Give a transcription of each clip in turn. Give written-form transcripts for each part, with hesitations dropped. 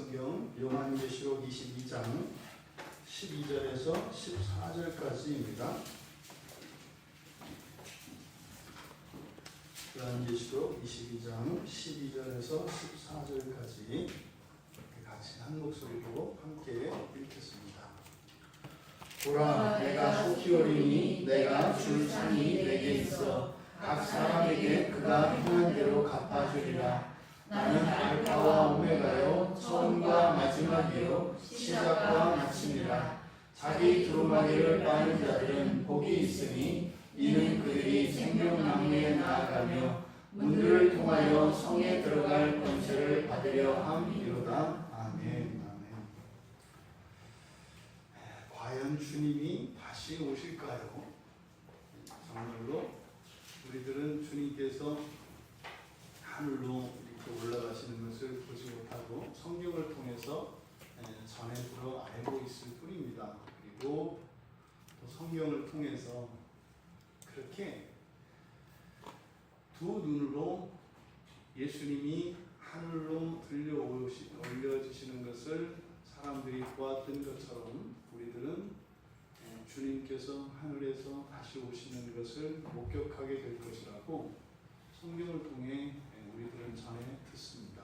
성경 요한계시록 22장 12절에서 14절까지입니다. 요한계시록 22장 12절에서 14절까지 같이 한 목소리로 함께 읽겠습니다. 보라, 내가 속히 오리니 내가 줄 상이 내게 있어 각 사람에게 그가 행한 대로 갚아주리라. 나는 알파와 오메가요 처음과 마지막이요 시작과 마침이라. 자기 두루마기를 빠는 자들은 복이 있으니 이는 그들이 생명나무에 나아가며 문들을 통하여 성에 들어갈 권세를 받으려 함이로다. 아멘. 아멘. 과연 주님이 다시 오실까요? 정말로 우리들은 주님께서 하늘로 이렇게 올라가시는 것을 보지 못하고 성경을 통해서 전해 들어 알고 있을 뿐입니다. 그리고 또 성경을 통해서 그렇게 두 눈으로 예수님이 하늘로 올려지시는 것을 사람들이 보았던 것처럼 우리들은 주님께서 하늘에서 다시 오시는 것을 목격하게 될 것이라고 성경을 통해 우리들은 전해 듣습니다.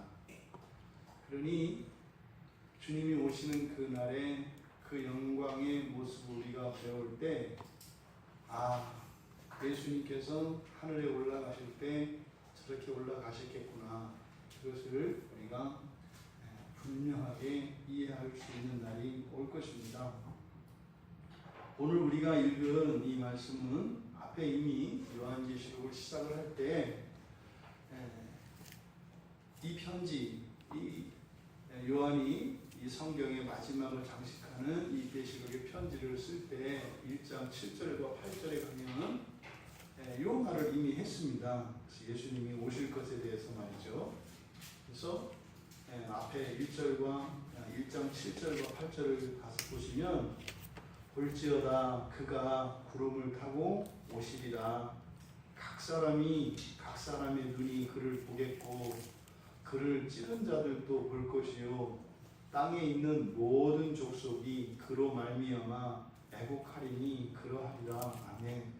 그러니 주님이 오시는 그날에 그 영광의 모습을 우리가 배울 때 예수님께서 하늘에 올라가실 때 저렇게 올라가셨겠구나, 그것을 우리가 분명하게 이해할 수 있는 날이 올 것입니다. 오늘 우리가 읽은 이 말씀은 앞에 이미 요한계시록을 시작을 할 때 이 편지, 이 요한이 이 성경의 마지막을 장식하는 이 계시록의 편지를 쓸 때 1장 7절과 8절에 가면 요 말을 이미 했습니다. 예수님이 오실 것에 대해서 말이죠. 그래서 앞에 1장 7절과 8절을 가서 보시면 볼지어다 그가 구름을 타고 오시리라. 각 사람의 눈이 그를 보겠고 그를 찌른 자들도 볼 것이요 땅에 있는 모든 족속이 그로 말미암아 애곡하리니 그러하리라. 아멘.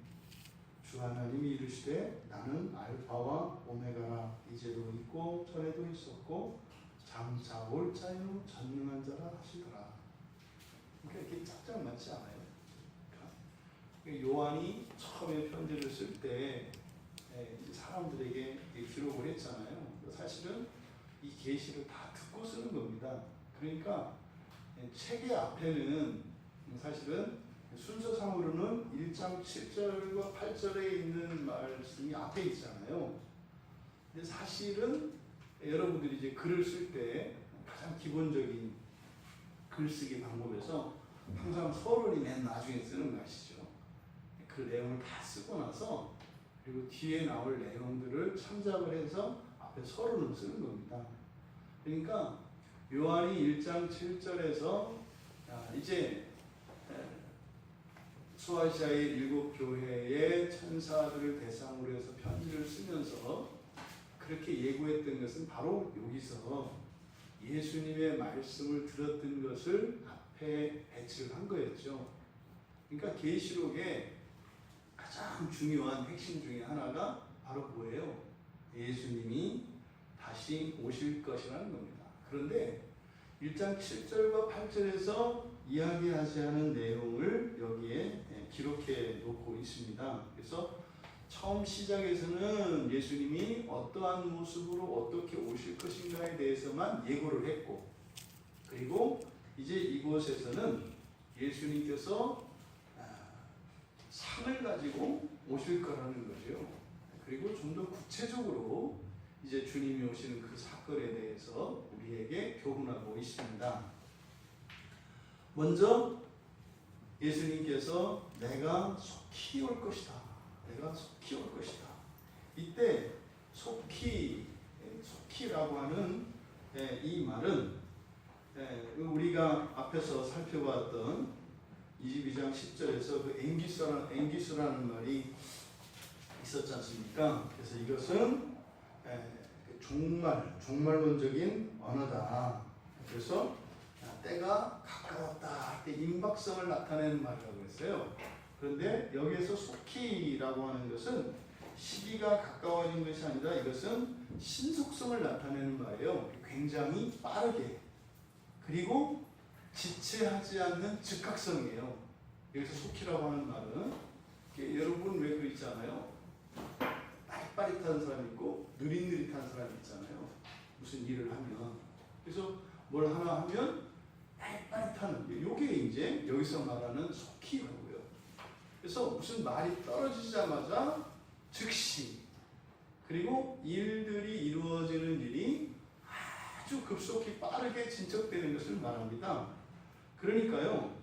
주 하나님이 이르시되 나는 알파와 오메가라. 이제도 있고 전에도 있었고 장차 올 자요 전능한 자라 하시더라. 그러니까 이렇게 짝짝 맞지 않아요? 그러니까 요한이 처음에 편지를 쓸 때 사람들에게 기록을 했잖아요. 사실은 이 계시를 다 듣고 쓰는 겁니다. 그러니까 책의 앞에는 사실은 순서상으로는 1장 7절과 8절에 있는 말씀이 앞에 있잖아요. 근데 사실은 여러분들이 이제 글을 쓸 때 가장 기본적인 글쓰기 방법에서 항상 서론이 맨 나중에 쓰는 거 아시죠? 그 내용을 다 쓰고 나서 그리고 뒤에 나올 내용들을 참작을 해서 앞에 서론을 쓰는 겁니다. 그러니까 요한이 1장 7절에서 이제 수아시아의 7교회의 천사들을 대상으로 해서 편지를 쓰면서 그렇게 예고했던 것은 바로 여기서 예수님의 말씀을 들었던 것을 앞에 배치를 한 거였죠. 그러니까 계시록의 가장 중요한 핵심 중에 하나가 바로 뭐예요? 예수님이 다시 오실 것이라는 겁니다. 그런데 1장 7절과 8절에서 이야기하지 않은 내용을 여기에 기록해 놓고 있습니다. 그래서 처음 시작에서는 예수님이 어떠한 모습으로 어떻게 오실 것인가에 대해서만 예고를 했고, 그리고 이제 이곳에서는 예수님께서 상을 가지고 오실 거라는 거죠. 그리고 좀 더 구체적으로 이제 주님이 오시는 그 사건에 대해서 우리에게 교훈하고 있습니다. 먼저 예수님께서 내가 속히 올 것이다. 내가 속히 올 것이다. 이때 속히라고 하는 이 말은 우리가 앞에서 살펴봤던 22장 10절에서 그 앵기스라는 말이 있었지 않습니까? 그래서 이것은 종말론적인 언어다. 그래서 때가 가까웠다 할 때 임박성을 나타내는 말이라고 했어요. 그런데 여기에서 속히라고 하는 것은 시기가 가까워진 것이 아니라 이것은 신속성을 나타내는 말이에요. 굉장히 빠르게, 그리고 지체하지 않는 즉각성이에요. 여기서 속히라고 하는 말은 여러분 왜 그 있잖아요. 빠릿빠릿한 사람이 있고 느릿느릿한 사람이 있잖아요. 무슨 일을 하면. 그래서 뭘 하나 하면 빠릿빠릿한, 이게 이제 여기서 말하는 속히라고요. 그래서 무슨 말이 떨어지자마자 즉시, 그리고 일들이 이루어지는 일이 아주 급속히 빠르게 진척되는 것을 말합니다. 그러니까요,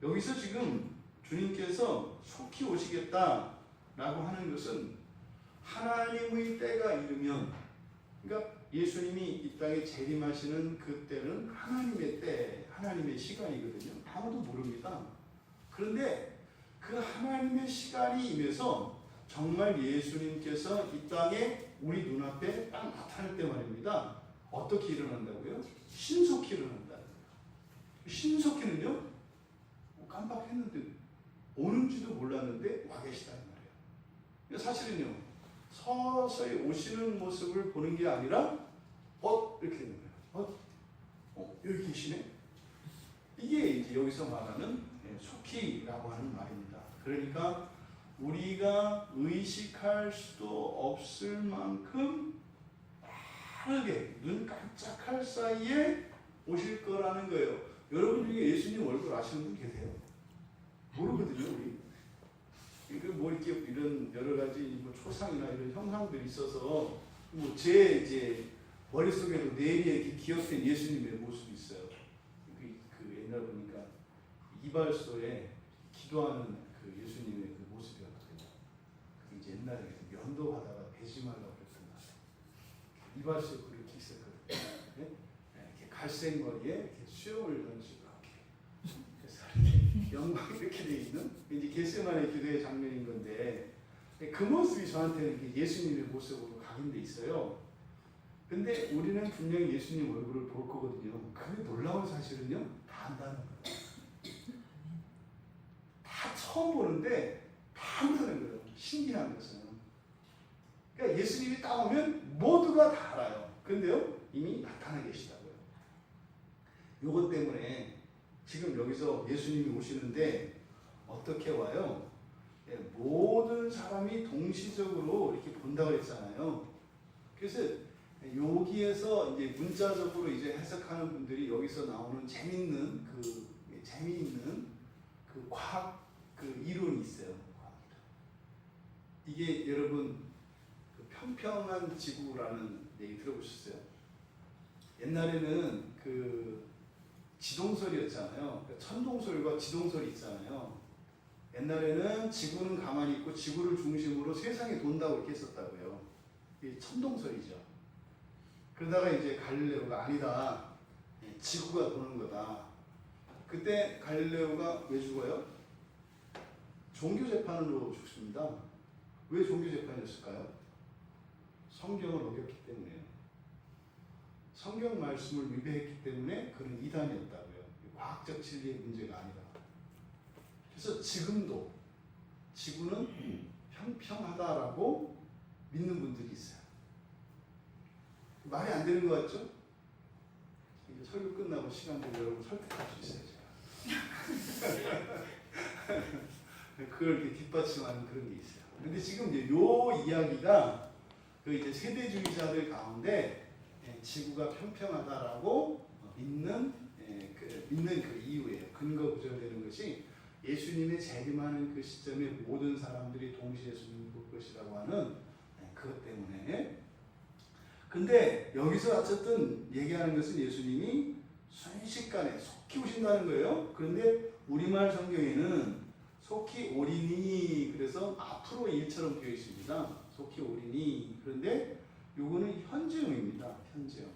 여기서 지금 주님께서 속히 오시겠다라고 하는 것은 하나님의 때가 이르면, 그러니까 예수님이 이 땅에 재림하시는 그 때는 하나님의 때, 하나님의 시간이거든요. 아무도 모릅니다. 그런데 그 하나님의 시간이 임해서 정말 예수님께서 이 땅에 우리 눈앞에 딱 나타날 때 말입니다. 어떻게 일어난다고요? 신속히 일어난다는 거예요. 신속히는요, 깜빡했는데 오는지도 몰랐는데 와 계시다는 말이에요. 사실은요, 서서히 오시는 모습을 보는 게 아니라 이렇게 되는 거예요. 여기 계시네. 이게 이제 여기서 말하는 속히라고 하는 말입니다. 그러니까 우리가 의식할 수도 없을 만큼 빠르게 눈 깜짝할 사이에 오실 거라는 거예요. 여러분 중에 예수님 얼굴 아시는 분 계세요? 모르거든요, 우리. 뭐 이렇게 이런 여러 가지 뭐 초상이나 이런 형상들이 있어서 뭐 제 이제 머릿속에도 내리에 이렇게 기억된 예수님의 모습이 있어요. 그 옛날 보니까 이발소에 기도하는 그 예수님의 그 모습이었거든요. 그 이제 옛날에 면도하다가 배심하려고 그랬던 날. 이발소에 그렇게 있었거든요. 네? 이렇게 갈색 머리에 이렇게 수염을 던지고 이렇게 영광 이렇게 돼 있는 이제 겟세마네 기도의 장면인 건데, 그 모습이 저한테는 예수님의 모습으로 각인돼 있어요. 근데 우리는 분명히 예수님 얼굴을 볼 거거든요. 근데 놀라운 사실은요, 다 안다는 거예요. 다 처음 보는데 다 안다는 거예요. 신기한 것은. 그러니까 예수님이 딱 오면 모두가 다 알아요. 근데요, 이미 나타나 계시다고요. 요것 때문에 지금 여기서 예수님이 오시는데 어떻게 와요? 모든 사람이 동시적으로 이렇게 본다고 했잖아요. 그래서 여기에서 이제 문자적으로 이제 해석하는 분들이 여기서 나오는 재미있는 그 과학 그 이론이 있어요. 이게 여러분 그 평평한 지구라는 얘기 들어보셨어요? 옛날에는 그 지동설이었잖아요. 그러니까 천동설과 지동설이 있잖아요. 옛날에는 지구는 가만히 있고 지구를 중심으로 세상이 돈다고 이렇게 했었다고요. 이게 천동설이죠. 그러다가 이제 갈릴레오가 아니다, 지구가 도는 거다. 그때 갈릴레오가 왜 죽어요? 종교 재판으로 죽습니다. 왜 종교 재판이었을까요? 성경을 어겼기 때문에요. 성경 말씀을 위배했기 때문에 그는 이단이었다고요. 과학적 진리의 문제가 아니라. 그래서 지금도 지구는 평평하다라고 믿는 분들이 있어요. 말이 안 되는 것 같죠? 이제 설교 끝나고 시간 되면 여러분 설득할 수 있어요, 제가. 그걸 이렇게 뒷받침하는 그런 게 있어요. 근데 지금 이제 요 이야기가 그 이제 세대주의자들 가운데 지구가 평평하다라고 믿는 그 이유예요. 근거 구절되는 것이 예수님의 재림하는 그 시점에 모든 사람들이 동시에 예수님을 볼 것이라고 하는 그것 때문에. 근데 여기서 어쨌든 얘기하는 것은 예수님이 순식간에 속히 오신다는 거예요. 그런데 우리말 성경에는 속히 오리니, 그래서 앞으로 일처럼 되어 있습니다. 속히 오리니. 그런데 요거는 현재형입니다. 현재형.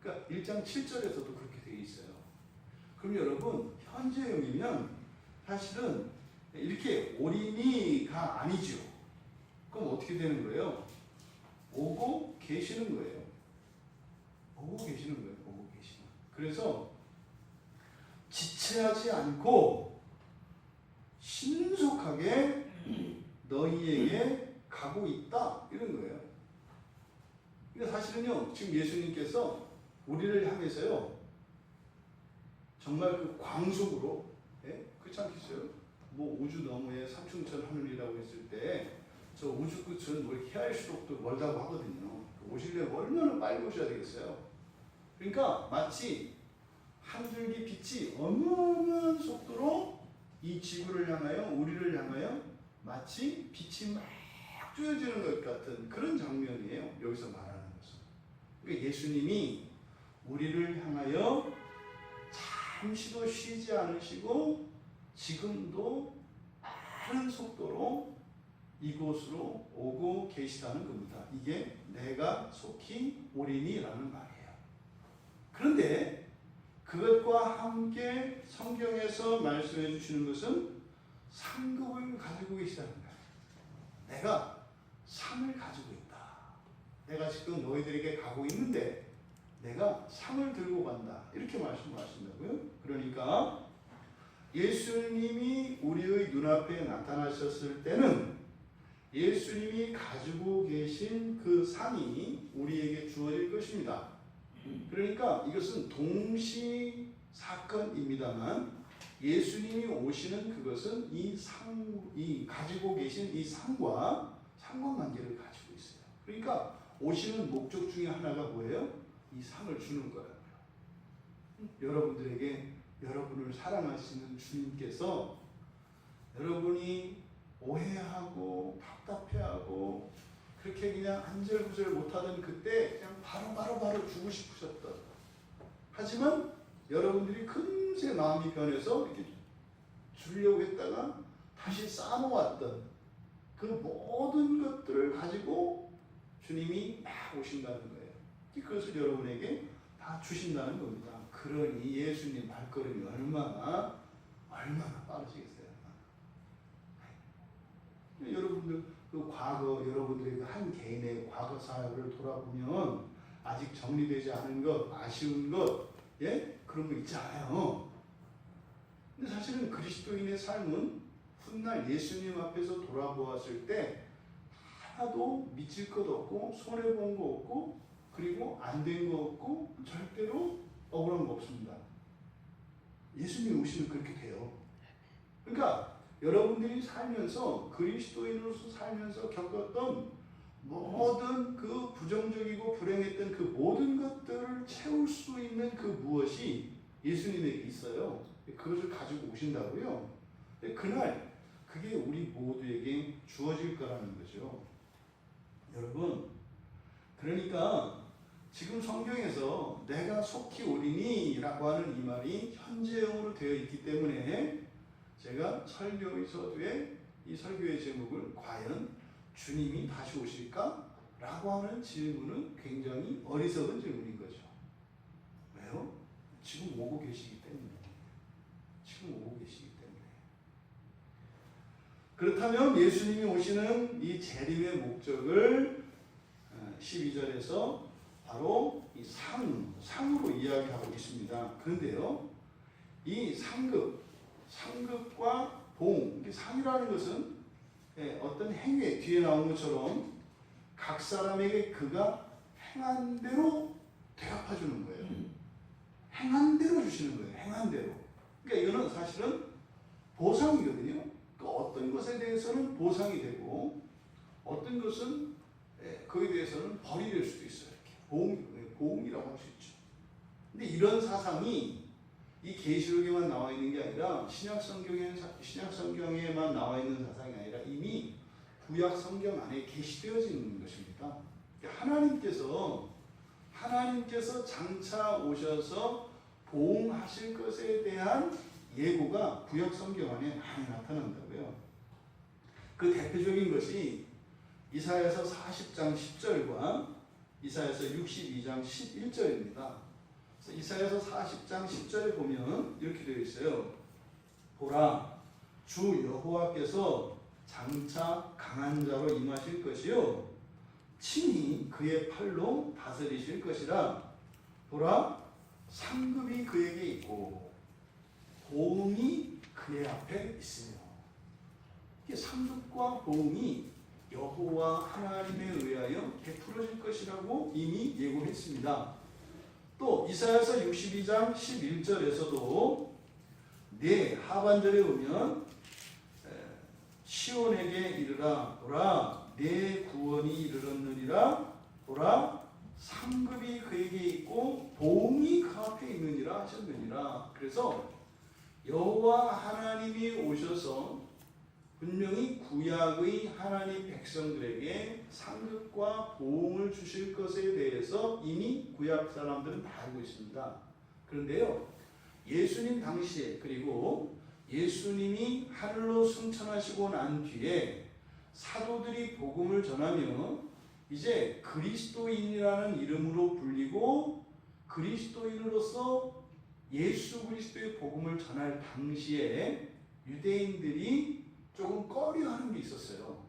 그러니까 1장 7절에서도 그렇게 되어 있어요. 그럼 여러분, 현재형이면 사실은 이렇게 오리니가 아니죠. 그럼 어떻게 되는 거예요? 오고 계시는 거예요. 오고 계시는 거예요. 오고 계시는. 그래서 지체하지 않고 신속하게 너희에게 가고 있다 이런 거예요. 그러니까 사실은요, 지금 예수님께서 우리를 향해서요, 정말 그 광속으로, 그렇지 않겠어요? 뭐 우주 너머에 삼층천 하늘이라고 했을 때 저 우주 끝은 뭐 헤아릴수록도 멀다고 하거든요. 오시려면 얼마나 빨리 오셔야 되겠어요? 그러니까 마치 한 줄기 빛이 어마어마한 속도로 이 지구를 향하여, 우리를 향하여 마치 빛이 막 쬐어지는 것 같은 그런 장면이에요. 여기서 말하는 것은. 그러니까 예수님이 우리를 향하여 잠시도 쉬지 않으시고 지금도 빠른 속도로 이곳으로 오고 계시다는 겁니다. 이게 내가 속히 오리니라는 말이에요. 그런데 그것과 함께 성경에서 말씀해 주시는 것은 상급을 가지고 계시다는 거예요. 내가 상을 가지고 있다. 내가 지금 너희들에게 가고 있는데 내가 상을 들고 간다. 이렇게 말씀하신다고요. 그러니까 예수님이 우리의 눈앞에 나타나셨을 때는 예수님이 가지고 계신 그 상이 우리에게 주어질 것입니다. 그러니까 이것은 동시 사건입니다만 예수님이 오시는 그것은 이 가지고 계신 이 상과 상관관계를 가지고 있어요. 그러니까 오시는 목적 중에 하나가 뭐예요? 이 상을 주는 거예요. 여러분들에게 여러분을 사랑하시는 주님께서 여러분이 오해하고 답답해하고 그렇게 그냥 안절부절 못하던 그때 그냥 바로 주고 싶으셨던, 하지만 여러분들이 금세 마음이 변해서 이렇게 주려고 했다가 다시 쌓아놓았던 그 모든 것들을 가지고 주님이 막 오신다는 거예요. 그것을 여러분에게 다 주신다는 겁니다. 그러니 예수님 발걸음이 얼마나 빠르시겠어요. 여러분들 그 과거, 여러분들의 그 한 개인의 과거 사역을 돌아보면 아직 정리되지 않은 것, 아쉬운 것, 그런 거 있잖아요. 근데 사실은 그리스도인의 삶은 훗날 예수님 앞에서 돌아보았을 때 하나도 미칠 것 없고 손해본 거 없고 그리고 안 된 거 없고 절대로 억울한 거 없습니다. 예수님이 오시면 그렇게 돼요. 그러니까 여러분들이 살면서, 그리스도인으로서 살면서 겪었던 모든 그 부정적이고 불행했던 그 모든 것들을 채울 수 있는 그 무엇이 예수님에게 있어요. 그것을 가지고 오신다고요. 그날 그게 우리 모두에게 주어질 거라는 거죠. 여러분, 그러니까 지금 성경에서 내가 속히 오리니 라고 하는 이 말이 현재형으로 되어 있기 때문에 제가 설교의 서두에 이 설교의 제목을 과연 주님이 다시 오실까? 라고 하는 질문은 굉장히 어리석은 질문인 거죠. 왜요? 지금 오고 계시기 때문에. 그렇다면 예수님이 오시는 이 재림의 목적을 12절에서 바로 이 상으로 이야기하고 있습니다. 그런데요, 이 상급과 봉, 상이라는 것은 어떤 행위, 뒤에 나온 것처럼 각 사람에게 그가 행한 대로 대갚아 주는 거예요. 행한 대로 주시는 거예요. 행한 대로. 그러니까 이거는 사실은 보상이거든요. 그러니까 어떤 것에 대해서는 보상이 되고 어떤 것은 그에 대해서는 벌이 될 수도 있어요. 이렇게 보응이라고 할 수 있죠. 근데 이런 사상이 이 계시록에만 나와 있는 게 아니라 신약 성경에만 나와 있는 사상이 아니라 이미 구약 성경 안에 계시되어지는 것입니다. 그러니까 하나님께서 장차 오셔서 보응하실 것에 대한 예고가 구약 성경 안에 많이 나타난다고요. 그 대표적인 것이 이사야서 40장 10절과 이사야서 62장 11절입니다. 이사야서 40장 10절에 보면 이렇게 되어 있어요. 보라, 주 여호와께서 장차 강한 자로 임하실 것이요 친히 그의 팔로 다스리실 것이라. 보라, 상급이 그에게 있고 보응이 그의 앞에 있으며. 이게 상급과 보응이 여호와 하나님에 의하여 베풀어질 것이라고 이미 예고했습니다. 또 이사야서 62장 11절에서도 하반절에 보면 시온에게 이르라 보라 내 구원이 이르렀느니라 보라 상급이 그에게 있고 보응이 그 앞에 있느니라 하셨느니라. 그래서 여호와 하나님이 오셔서 분명히 구약의 하나님 백성들에게 상급과 보응을 주실 것에 대해서 이미 구약 사람들은 다 알고 있습니다. 그런데요, 예수님 당시에 그리고 예수님이 하늘로 승천하시고 난 뒤에 사도들이 복음을 전하며 이제 그리스도인이라는 이름으로 불리고 그리스도인으로서 예수 그리스도의 복음을 전할 당시에 유대인들이 조금 꺼려하는 게 있었어요.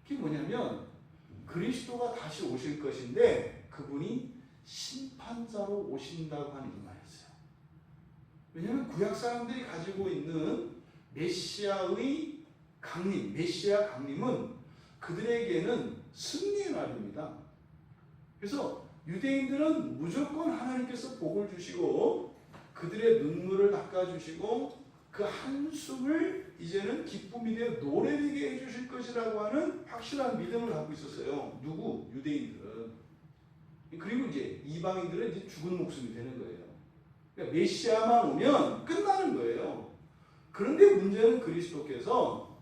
그게 뭐냐면 그리스도가 다시 오실 것인데 그분이 심판자로 오신다고 하는 이 말이었어요. 왜냐하면 구약 사람들이 가지고 있는 메시아의 강림, 메시아 강림은 그들에게는 승리의 날입니다. 그래서 유대인들은 무조건 하나님께서 복을 주시고 그들의 눈물을 닦아주시고 그 한숨을 이제는 기쁨이 되어 노래되게 해주실 것이라고 하는 확실한 믿음을 갖고 있었어요. 누구? 유대인들은. 그리고 이제 이방인들은 이제 죽은 목숨이 되는 거예요. 그러니까 메시아만 오면 끝나는 거예요. 그런데 문제는 그리스도께서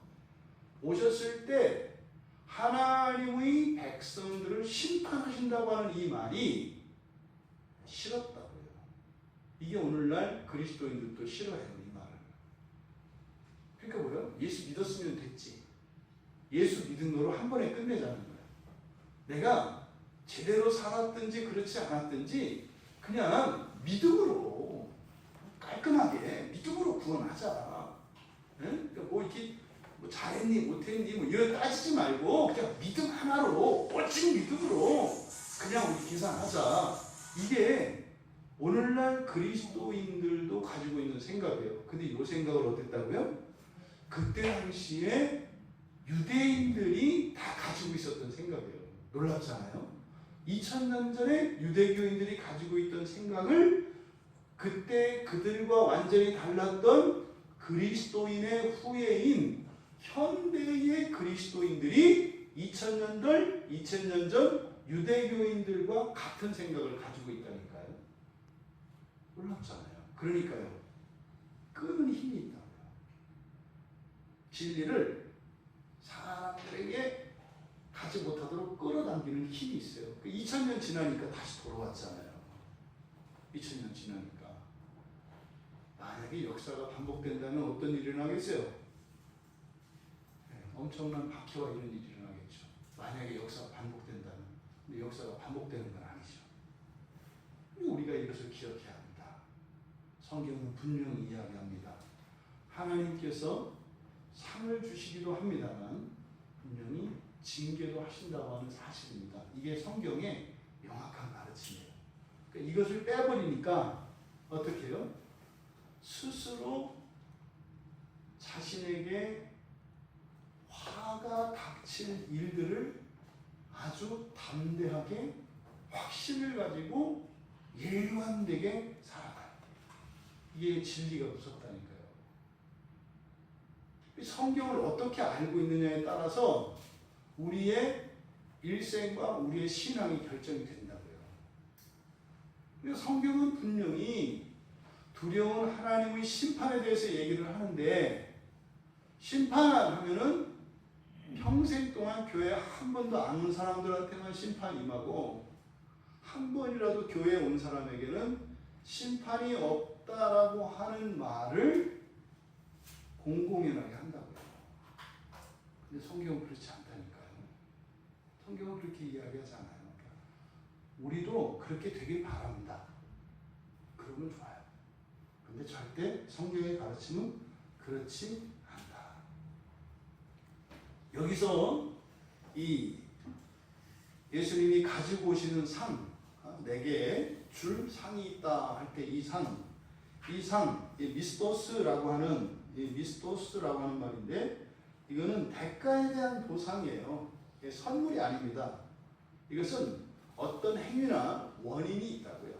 오셨을 때 하나님의 백성들을 심판하신다고 하는 이 말이 싫었다고요. 이게 오늘날 그리스도인들도 싫어해요. 그러니까 뭐예요? 예수 믿었으면 됐지. 예수 믿은 거로 한 번에 끝내자는 거예요. 내가 제대로 살았든지 그렇지 않았든지 그냥 믿음으로 깔끔하게 믿음으로 구원하자. 그러니까 뭐 이렇게 뭐 잘했니 못했니 뭐 이런 따지지 말고 그냥 믿음 하나로 멋진 믿음으로 그냥 우리 계산하자. 이게 오늘날 그리스도인들도 가지고 있는 생각이에요. 근데 이 생각을 어땠다고요? 그때 당시에 유대인들이 다 가지고 있었던 생각이에요. 놀랍잖아요. 2000년 전에 유대교인들이 가지고 있던 생각을 그때 그들과 완전히 달랐던 그리스도인의 후예인 현대의 그리스도인들이 2000년 전 유대교인들과 같은 생각을 가지고 있다니까요. 놀랍잖아요. 그러니까요. 끄는 힘이 있다. 진리를 사람들에게 가지 못하도록 끌어당기는 힘이 있어요. 2000년 지나니까 다시 돌아왔잖아요. 2000년 지나니까. 만약에 역사가 반복된다면 어떤 일이 일어나겠어요? 네, 엄청난 박해와 이런 일이 일어나겠죠. 만약에 역사가 반복된다면. 근데 역사가 반복되는 건 아니죠. 우리가 이것을 기억해야 합니다. 성경은 분명히 이야기합니다. 하나님께서 상을 주시기도 합니다만 분명히 징계도 하신다고 하는 사실입니다. 이게 성경의 명확한 가르침이에요. 그러니까 이것을 빼버리니까 어떻게 해요? 스스로 자신에게 화가 닥칠 일들을 아주 담대하게 확신을 가지고 일관되게 살아가요. 이게 진리가 무섭다니까요. 성경을 어떻게 알고 있느냐에 따라서 우리의 일생과 우리의 신앙이 결정이 된다고요. 그래서 성경은 분명히 두려운 하나님의 심판에 대해서 얘기를 하는데 심판하면은 평생 동안 교회 한 번도 안 온 사람들한테만 심판이 임하고 한 번이라도 교회에 온 사람에게는 심판이 없다라고 하는 말을 공공연하게 한다고요. 근데 성경은 그렇지 않다니까요. 성경은 그렇게 이야기하지 않아요. 우리도 그렇게 되길 바랍니다. 그러면 좋아요. 근데 절대 성경의 가르침은 그렇지 않다. 여기서 이 예수님이 가지고 오시는 상, 내게 줄 상이 있다 할 때 이 상, 이 미스토스라고 하는 말인데 이거는 대가에 대한 보상이에요. 이게 선물이 아닙니다. 이것은 어떤 행위나 원인이 있다고요.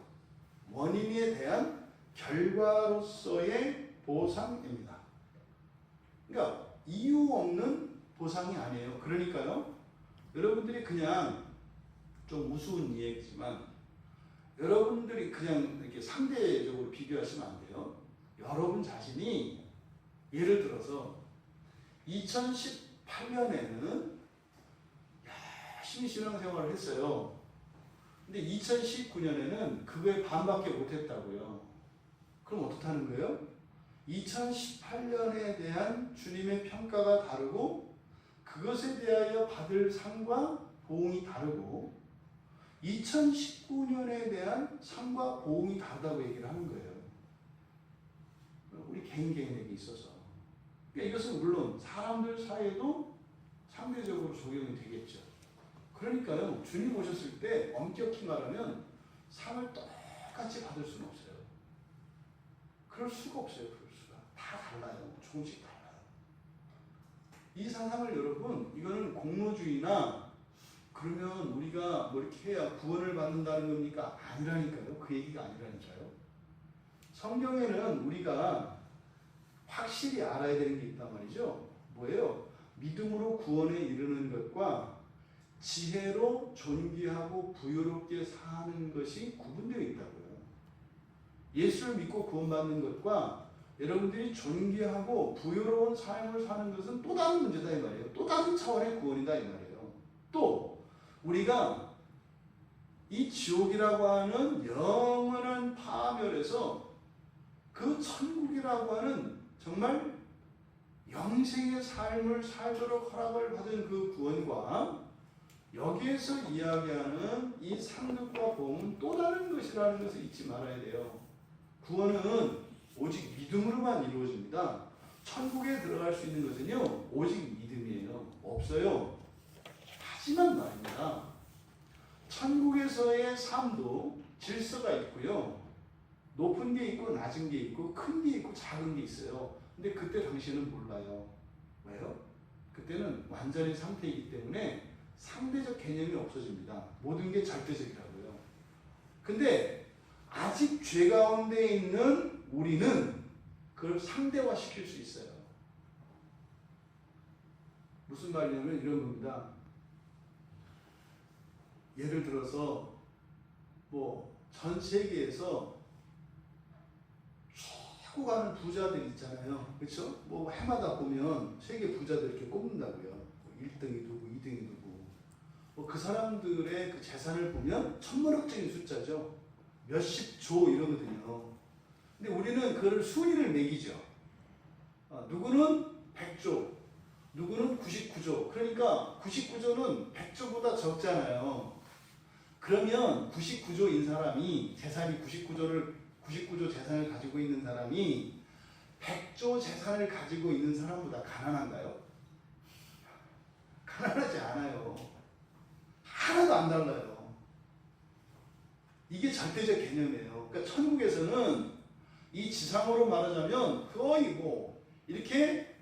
원인에 대한 결과로서의 보상입니다. 그러니까 이유 없는 보상이 아니에요. 그러니까요, 여러분들이 그냥 좀 우스운 이야기지만 여러분들이 그냥 이렇게 상대적으로 비교하시면 안 돼요. 여러분 자신이 예를 들어서 2018년에는 열심히 신앙생활을 했어요. 근데 2019년에는 그거에 반밖에 못했다고요. 그럼 어떡하는 거예요? 2018년에 대한 주님의 평가가 다르고 그것에 대하여 받을 상과 보응이 다르고 2019년에 대한 상과 보응이 다르다고 얘기를 하는 거예요. 우리 개인에게 있어서. 그러니까 이것은 물론 사람들 사이에도 상대적으로 적용이 되겠죠. 그러니까요, 주님 오셨을 때 엄격히 말하면 상을 똑같이 받을 수는 없어요. 그럴 수가 없어요. 그럴 수가. 다 달라요. 조금씩 달라요. 이 사상을 여러분, 이거는 공로주의나 그러면 우리가 뭐 이렇게 해야 구원을 받는다는 겁니까? 아니라니까요. 그 얘기가 아니라니까요. 성경에는 우리가 확실히 알아야 되는 게 있단 말이죠. 뭐예요? 믿음으로 구원에 이르는 것과 지혜로 존귀하고 부유롭게 사는 것이 구분되어 있다고요. 예수를 믿고 구원받는 것과 여러분들이 존귀하고 부유로운 삶을 사는 것은 또 다른 문제다 이 말이에요. 또 다른 차원의 구원이다 이 말이에요. 또 우리가 이 지옥이라고 하는 영원한 파멸에서 그 천국이라고 하는 정말 영생의 삶을 살도록 허락을 받은 그 구원과 여기에서 이야기하는 이 상급과 보험은 또 다른 것이라는 것을 잊지 말아야 돼요. 구원은 오직 믿음으로만 이루어집니다. 천국에 들어갈 수 있는 것은요, 오직 믿음이에요. 없어요. 하지만 말입니다. 천국에서의 삶도 질서가 있고요. 높은 게 있고 낮은 게 있고 큰 게 있고 작은 게 있어요. 근데 그때 당시에는 몰라요. 왜요? 그때는 완전히 상태이기 때문에 상대적 개념이 없어집니다. 모든 게 절대적이라고요. 근데 아직 죄 가운데 있는 우리는 그걸 상대화시킬 수 있어요. 무슨 말이냐면 이런 겁니다. 예를 들어서 뭐 전 세계에서 최고 가는 부자들 있잖아요. 그렇죠? 뭐 해마다 보면 세계 부자들 이렇게 꼽는다고요. 뭐 1등이 누구, 2등이 누구. 뭐 그 사람들의 그 재산을 보면 천문학적인 숫자죠. 몇십 조 이러거든요. 근데 우리는 그걸 순위를 매기죠. 누구는 100조, 누구는 99조. 그러니까 99조는 100조보다 적잖아요. 그러면 99조인 사람이 재산이 99조 재산을 가지고 있는 사람이 100조 재산을 가지고 있는 사람보다 가난한가요? 가난하지 않아요. 하나도 안 달라요. 이게 절대적 개념이에요. 그러니까 천국에서는 이 지상으로 말하자면 거의 뭐 이렇게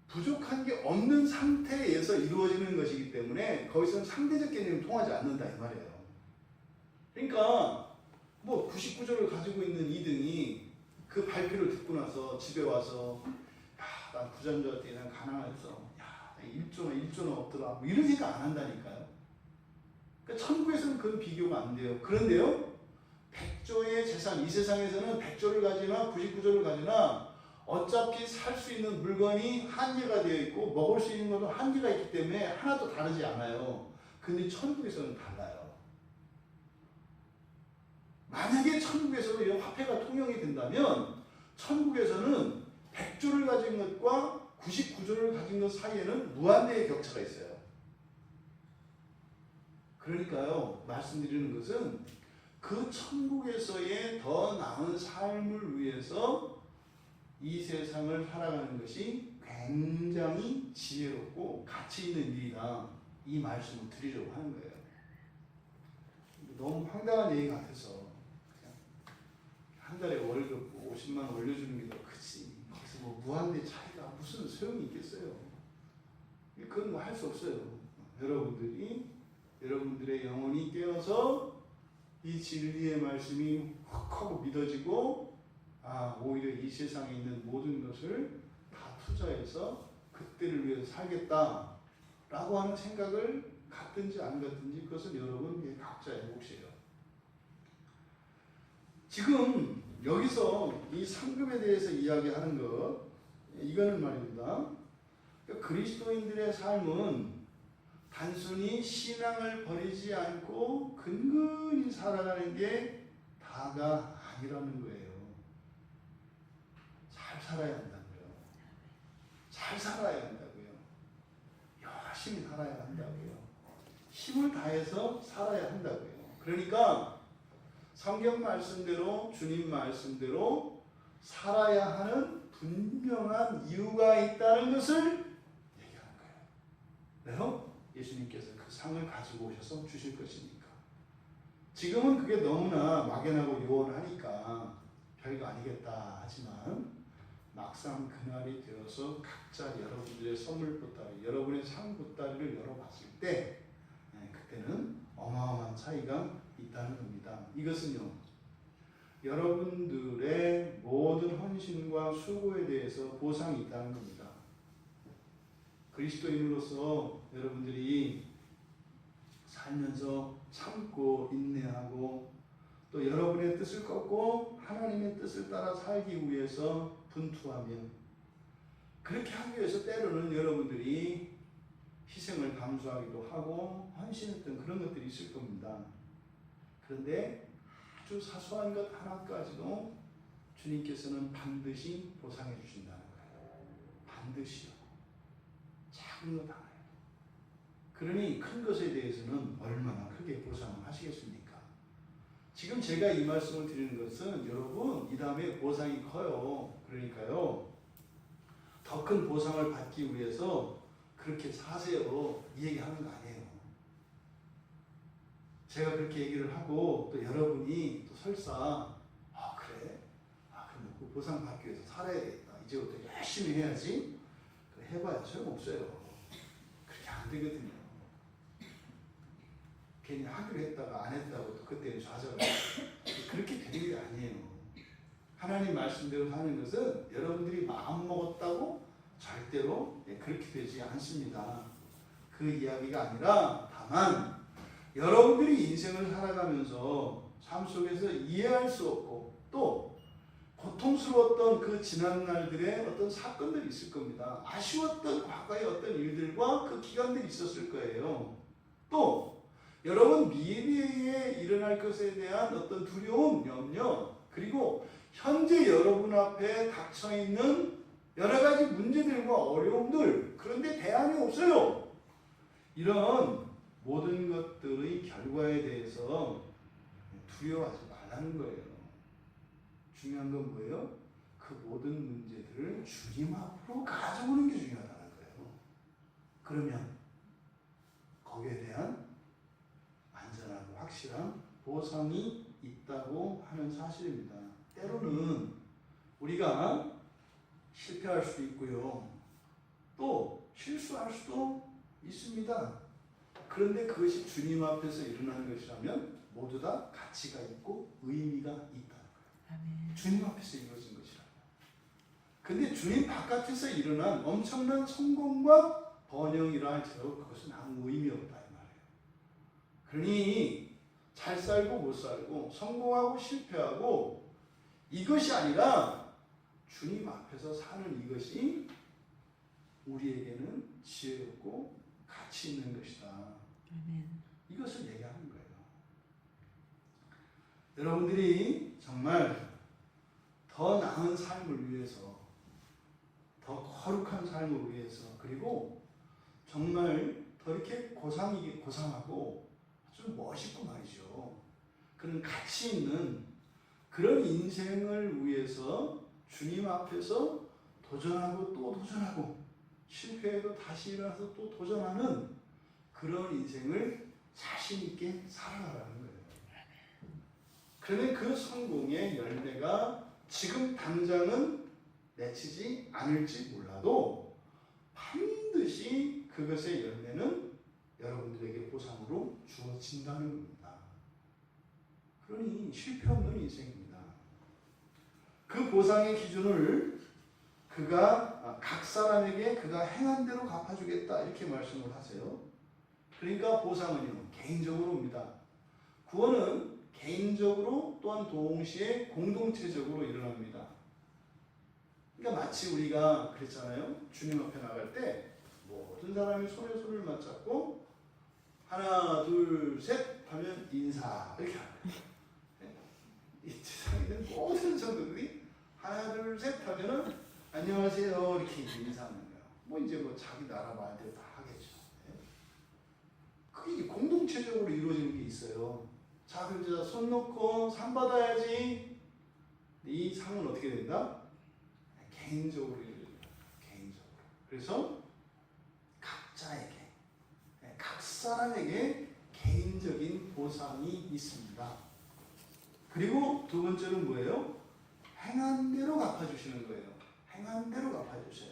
부족한 게 없는 상태에서 이루어지는 것이기 때문에 거기서는 상대적 개념이 통하지 않는다 이 말이에요. 그러니까 뭐 99조를 가지고 있는 2등이 그 발표를 듣고 나서 집에 와서 야, 난 부자인 줄 알았더니 난 가난해서 야, 1조는 없더라. 뭐 이런 생각 안 한다니까요. 그러니까 천국에서는 그건 비교가 안 돼요. 그런데요, 100조의 재산, 이 세상에서는 100조를 가지나 99조를 가지나 어차피 살 수 있는 물건이 한계가 되어 있고 먹을 수 있는 것도 한계가 있기 때문에 하나도 다르지 않아요. 근데 천국에서는 달라요. 만약에 천국에서도 이런 화폐가 통용이 된다면 천국에서는 100조를 가진 것과 99조를 가진 것 사이에는 무한대의 격차가 있어요. 그러니까요, 말씀드리는 것은 그 천국에서의 더 나은 삶을 위해서 이 세상을 살아가는 것이 굉장히 지혜롭고 가치 있는 일이다. 이 말씀을 드리려고 하는 거예요. 너무 황당한 얘기 같아서 그냥 한 달에 월급 50만 원 올려주는 게 더 크지. 거기서 뭐 무한대 차이가 무슨 소용이 있겠어요. 그건 뭐 할 수 없어요. 여러분들의 영혼이 깨어서 이 진리의 말씀이 확 하고 믿어지고 오히려 이 세상에 있는 모든 것을 다 투자해서 그때를 위해서 살겠다라고 하는 생각을 갖든지 안 갖든지 그것은 여러분 각자의 몫이에요. 지금 여기서 이 상급에 대해서 이야기하는 것 이거는 말입니다. 그리스도인들의 삶은 단순히 신앙을 버리지 않고 근근히 살아가는 게 다가 아니라는 거예요. 잘 살아야 한다고요. 잘 살아야 한다고요. 열심히 살아야 한다고요. 힘을 다해서 살아야 한다고요. 그러니까 성경 말씀대로 주님 말씀대로 살아야 하는 분명한 이유가 있다는 것을 얘기하는 거예요. 왜요? 예수님께서 그 상을 가지고 오셔서 주실 것이니까. 지금은 그게 너무나 막연하고 요원하니까 별거 아니겠다 하지만 막상 그날이 되어서 각자 여러분들의 선물 보따리, 여러분의 상 보따리를 열어봤을 때 그때는 어마어마한 차이가 있다는 겁니다. 이것은요, 여러분들의 모든 헌신과 수고에 대해서 보상이 있다는 겁니다. 그리스도인으로서 여러분들이 살면서 참고 인내하고 또 여러분의 뜻을 꺾고 하나님의 뜻을 따라 살기 위해서 분투하며 그렇게 하기 위해서 때로는 여러분들이 희생을 감수하기도 하고 헌신했던 그런 것들이 있을 겁니다. 그런데 아주 사소한 것 하나까지도 주님께서는 반드시 보상해 주신다는 거예요. 반드시요. 작은 것 하나요. 그러니 큰 것에 대해서는 얼마나 크게 보상을 하시겠습니까? 지금 제가 이 말씀을 드리는 것은 여러분 이 다음에 보상이 커요. 그러니까요. 더 큰 보상을 받기 위해서 그렇게 사세요. 이 얘기하는 거 아니에요. 제가 그렇게 얘기를 하고 또 여러분이 또 설사 그래? 그럼 그 보상 받기 위해서 살아야 되겠다. 이제부터 열심히 해야지. 해봐야 소용없어요. 그렇게 안 되거든요. 괜히 하기로 했다가 안 했다고 또 그때는 좌절하고 그렇게 되는 게 아니에요. 하나님 말씀대로 사는 것은 여러분들이 마음 먹었다고 절대로 그렇게 되지 않습니다. 그 이야기가 아니라 다만 여러분들이 인생을 살아가면서 삶 속에서 이해할 수 없고 또 고통스러웠던 그 지난 날들의 어떤 사건들이 있을 겁니다. 아쉬웠던 과거의 어떤 일들과 그 기간들이 있었을 거예요. 또 여러분 미래에 일어날 것에 대한 어떤 두려움, 염려, 그리고 현재 여러분 앞에 닥쳐있는 여러 가지 문제들과 어려움들, 그런데 대안이 없어요. 이런 모든 것들의 결과에 대해서 두려워하지 말라는 거예요. 중요한 건 뭐예요? 그 모든 문제들을 주님 앞으로 가져오는 게 중요하다는 거예요. 그러면 거기에 대한 안전하고 확실한 보상이 있다고 하는 사실입니다. 때로는 우리가 실패할 수도 있고요. 또 실수할 수도 있습니다. 그런데 그것이 주님 앞에서 일어나는 것이라면 모두 다 가치가 있고 의미가 있다. 아멘. 주님 앞에서 이루어진 것이라. 근데 주님 바깥에서 일어난 엄청난 성공과 번영이라 할지라도 그것은 아무 의미 없다 이 말이에요. 그러니 잘 살고 못 살고 성공하고 실패하고 이것이 아니라 주님 앞에서 사는 이것이 우리에게는 지혜롭고 가치 있는 것이다. 아멘. 이것을 얘기하는 거예요. 여러분들이 정말 더 나은 삶을 위해서, 더 거룩한 삶을 위해서, 그리고 정말 더 이렇게 고상하고 아주 멋있고 말이죠. 그런 가치 있는 그런 인생을 위해서 주님 앞에서 도전하고 또 도전하고 실패해도 다시 일어나서 또 도전하는 그런 인생을 자신 있게 살아가라는 거예요. 그러면 그 성공의 열매가 지금 당장은 맺히지 않을지 몰라도 반드시 그것의 열매는 여러분들에게 보상으로 주어진다는 겁니다. 그러니 실패 없는 인생입니다. 그 보상의 기준을 각 사람에게 그가 행한 대로 갚아주겠다 이렇게 말씀을 하세요. 그러니까 보상은요 개인적으로입니다. 구원은 개인적으로 또한 동시에 공동체적으로 일어납니다. 그러니까 마치 우리가 그랬잖아요. 주님 앞에 나갈 때 모든 사람이 손에 손을 맞잡고 하나 둘 셋 하면 인사 이렇게 합니다. 이 세상에 있는 모든 성도들이 하나 둘 셋 하면은 안녕하세요 이렇게 인사하는 거예요. 뭐 이제 뭐 자기 나라 말대로 다 하겠죠. 그게 공동체적으로 이루어지는 게 있어요. 자 그럼 이제 손 놓고 상 받아야지. 이 상은 어떻게 된다? 개인적으로 이루어집니다. 개인적으로. 그래서 각자에게 각 사람에게 개인적인 보상이 있습니다. 그리고 두 번째는 뭐예요? 행한 대로 갚아주시는 거예요. 행한 대로 갚아주셔요.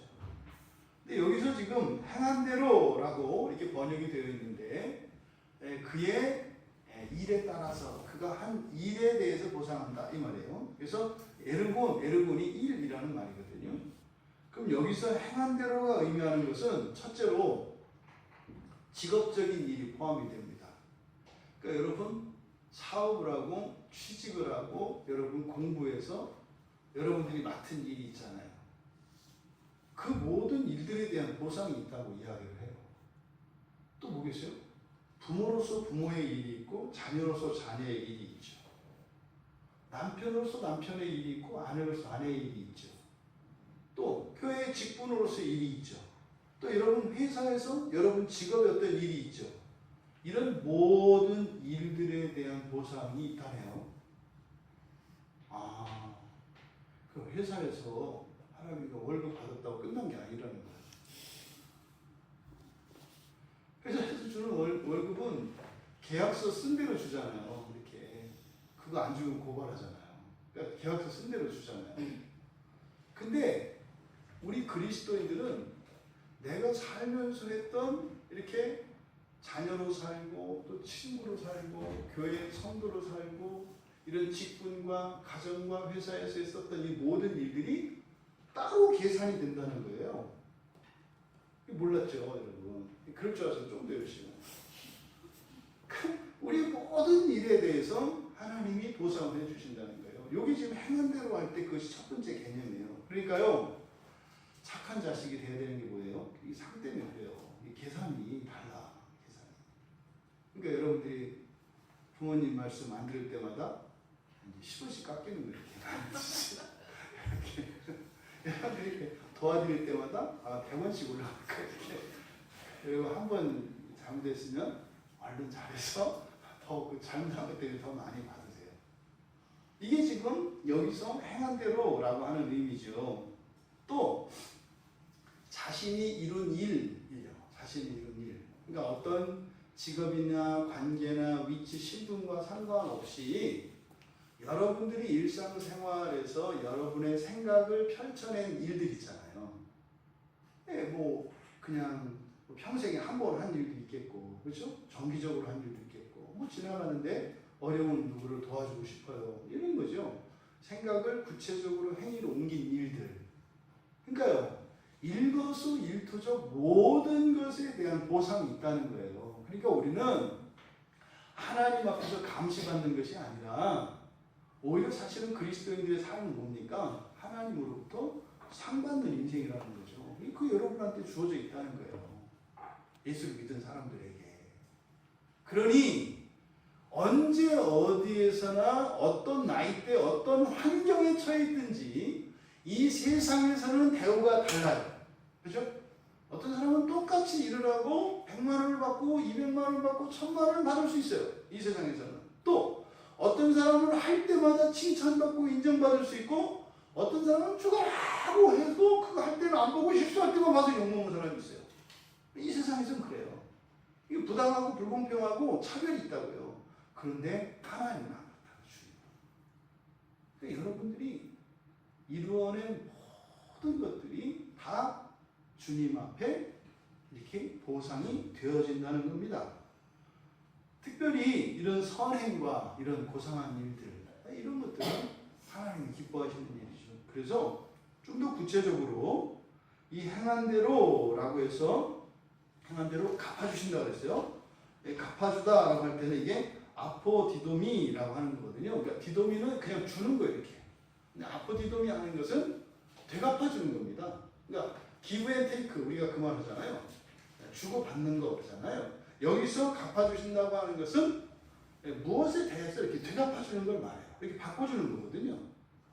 근데 여기서 지금 행한 대로라고 이렇게 번역이 되어 있는데 그의 일에 따라서 그가 한 일에 대해서 보상한다 이 말이에요. 그래서 에르곤이 일이라는 말이거든요. 그럼 여기서 행한 대로가 의미하는 것은 첫째로 직업적인 일이 포함이 됩니다. 그러니까 여러분 사업을 하고 취직을 하고 여러분 공부해서 여러분들이 맡은 일이 있잖아요. 그 모든 일들에 대한 보상이 있다고 이야기를 해요. 또 뭐겠어요? 부모로서 부모의 일이 있고 자녀로서 자녀의 일이 있죠. 남편으로서 남편의 일이 있고 아내로서 아내의 일이 있죠. 또 교회 직분으로서 일이 있죠. 또 여러분 회사에서 여러분 직업의 어떤 일이 있죠. 이런 모든 일들에 대한 보상이 있다네요. 그 회사에서 하나님과 월급 받았다고 끝난 게 아니라는 거예요. 회사에서 주는 월급은 계약서 쓴 대로 주잖아요. 이렇게 그거 안 주면 고발하잖아요. 그러니까 계약서 쓴 대로 주잖아요. 근데 우리 그리스도인들은 내가 살면서 했던 이렇게 자녀로 살고 또 친구로 살고 교회 성도로 살고 이런 직분과 가정과 회사에서 했었던 이 모든 일들이 따로 계산이 된다는 거예요. 몰랐죠, 여러분? 그럴 줄 알아서 좀 더 열심히. 우리 모든 일에 대해서 하나님이 보상을 해주신다는 거예요. 여기 지금 행한 대로 할 때 그것이 첫 번째 개념이에요. 그러니까요, 착한 자식이 돼야 되는 게 뭐예요? 이 상 때문에 그래요. 이 계산이 달라. 계산이. 그러니까 여러분들이 부모님 말씀 안 들을 때마다 10원씩 깎이는 거예요. 이렇게 도와드릴 때마다 100원씩 올라갈 거예요. 그리고 한 번 잘못했으면 얼른 잘해서 더 그 잘못한 것 때문에 더 많이 받으세요. 이게 지금 여기서 행한 대로라고 하는 의미죠. 또 자신이 이룬 일이요. 자신이 이룬 일. 그러니까 어떤 직업이나 관계나 위치, 신분과 상관없이 여러분들이 일상생활에서 여러분의 생각을 펼쳐낸 일들 있잖아요. 뭐 그냥 평생에 한 번 한 일도 있겠고, 그렇죠? 정기적으로 한 일도 있겠고, 뭐 지나가는데 어려운 누구를 도와주고 싶어요. 이런 거죠. 생각을 구체적으로 행위로 옮긴 일들. 그러니까요, 일거수일투족 모든 것에 대한 보상이 있다는 거예요. 그러니까 우리는 하나님 앞에서 감시받는 것이 아니라 오히려 사실은 그리스도인들의 삶은 뭡니까? 하나님으로부터 상받는 인생이라는 거죠. 그 여러분한테 주어져 있다는 거예요. 예수를 믿은 사람들에게. 그러니 언제 어디에서나 어떤 나이대 어떤 환경에 처해 있든지 이 세상에서는 대우가 달라요. 그렇죠? 어떤 사람은 똑같이 일을 하고 100만 원을 받고 200만 원을 받고 1000만 원을 받을 수 있어요. 이 세상에서는. 또 어떤 사람은 할 때마다 칭찬받고 인정받을 수 있고 어떤 사람은 죽어라고 해도 그거 할 때는 안 보고 실수할 때만 봐서 욕먹는 사람이 있어요. 이 세상에서는 그래요. 이게 부당하고 불공평하고 차별이 있다고요. 그런데 하나님은 안 그렇다는 주님. 그러니까 여러분들이 이루어낸 모든 것들이 다 주님 앞에 이렇게 보상이 되어진다는 겁니다. 특별히 이런 선행과 이런 고상한 일들, 이런 것들은 하나님이 기뻐하시는 일이죠. 그래서 좀 더 구체적으로 이 행한 대로라고 해서 행한 대로 갚아주신다고 그랬어요. 갚아주다라고 할 때는 이게 아포디도미라고 하는 거거든요. 그러니까 디도미는 그냥 주는 거예요, 이렇게. 근데 아포디도미 하는 것은 되갚아주는 겁니다. 그러니까 give and take, 우리가 그 말 하잖아요. 주고 받는 거 그러잖아요. 여기서 갚아주신다고 하는 것은 무엇에 대해서 이렇게 되갚아주는 걸 말해요. 이렇게 바꿔주는 거거든요.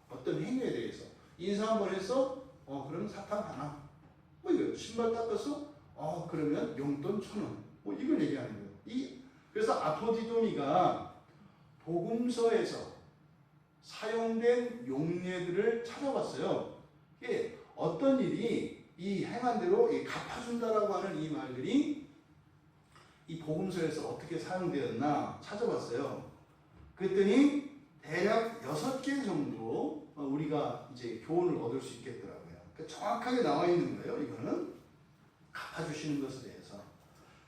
어떤 행위에 대해서. 인사 한번 했어? 그러면 사탕 하나. 뭐 이거 신발 닦았어? 그러면 용돈 1,000원. 뭐 이걸 얘기하는 거예요. 그래서 아포디도미가 복음서에서 사용된 용례들을 찾아봤어요. 이게 어떤 일이 이 행한 대로 갚아준다라고 하는 이 말들이 이 복음서에서 어떻게 사용되었나 찾아봤어요. 그랬더니 대략 6개 정도 우리가 이제 교훈을 얻을 수 있겠더라고요. 그러니까 정확하게 나와 있는 거예요. 이거는 갚아주시는 것에 대해서.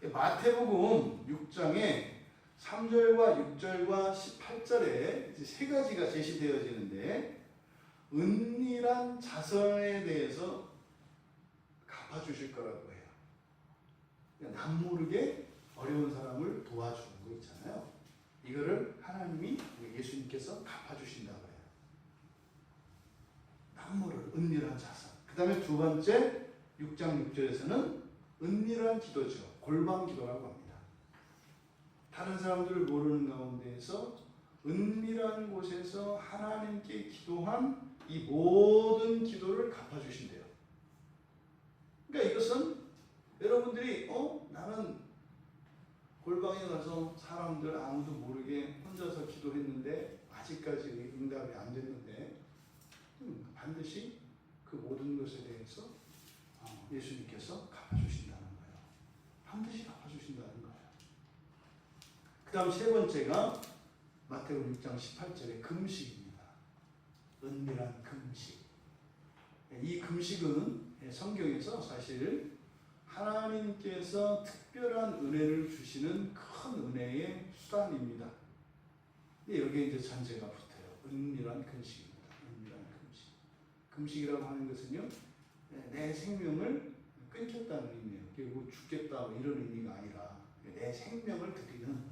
마태복음 6장에 3절과 6절과 18절에 이제 3가지가 제시되어지는데 은밀한 자선에 대해서 갚아주실 거라고 해요. 그러니까 남모르게 어려운 사람을 도와주는 거 있잖아요. 이거를 하나님이 예수님께서 갚아주신다고 해요. 남모를 은밀한 자선. 그 다음에 두 번째 6장 6절에서는 은밀한 기도죠. 골방 기도라고 합니다. 다른 사람들을 모르는 가운데에서 은밀한 곳에서 하나님께 기도한 이 모든 기도를 갚아주신대요. 그러니까 이것은 여러분들이 나는 골방에 가서 사람들 아무도 모르게 혼자서 기도했는데 아직까지 응답이 안 됐는데 반드시 그 모든 것에 대해서 예수님께서 갚아주신다는 거예요. 반드시 갚아주신다는 거예요. 그 다음 세 번째가 마태복음 6장 18절의 금식입니다. 은밀한 금식. 이 금식은 성경에서 사실 하나님께서 특별한 은혜를 주시는 큰 은혜의 수단입니다. 근데 여기에 이제 전제가 붙어요. 은밀한 금식입니다. 은밀한 금식. 금식이라고 하는 것은요, 내 생명을 끊겠다는 의미예요. 그리고 죽겠다 이런 의미가 아니라 내 생명을 드리는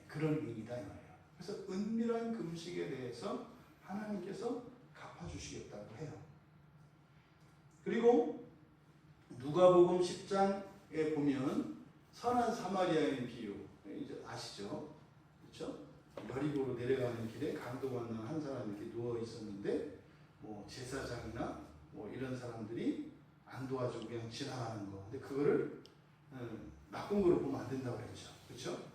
그런 의미다 이 말이에요. 그래서 은밀한 금식에 대해서 하나님께서 갚아주시겠다고 해요. 그리고 누가복음 10장에 보면 선한 사마리아인 비유 이제 아시죠? 그렇죠? 여리고로 내려가는 길에 강도 만난 한 사람이 이렇게 누워 있었는데 뭐 제사장이나 뭐 이런 사람들이 안 도와주고 그냥 지나가는 거. 근데 그거를 나쁜 거로 보면 안 된다고 그랬죠. 그렇죠?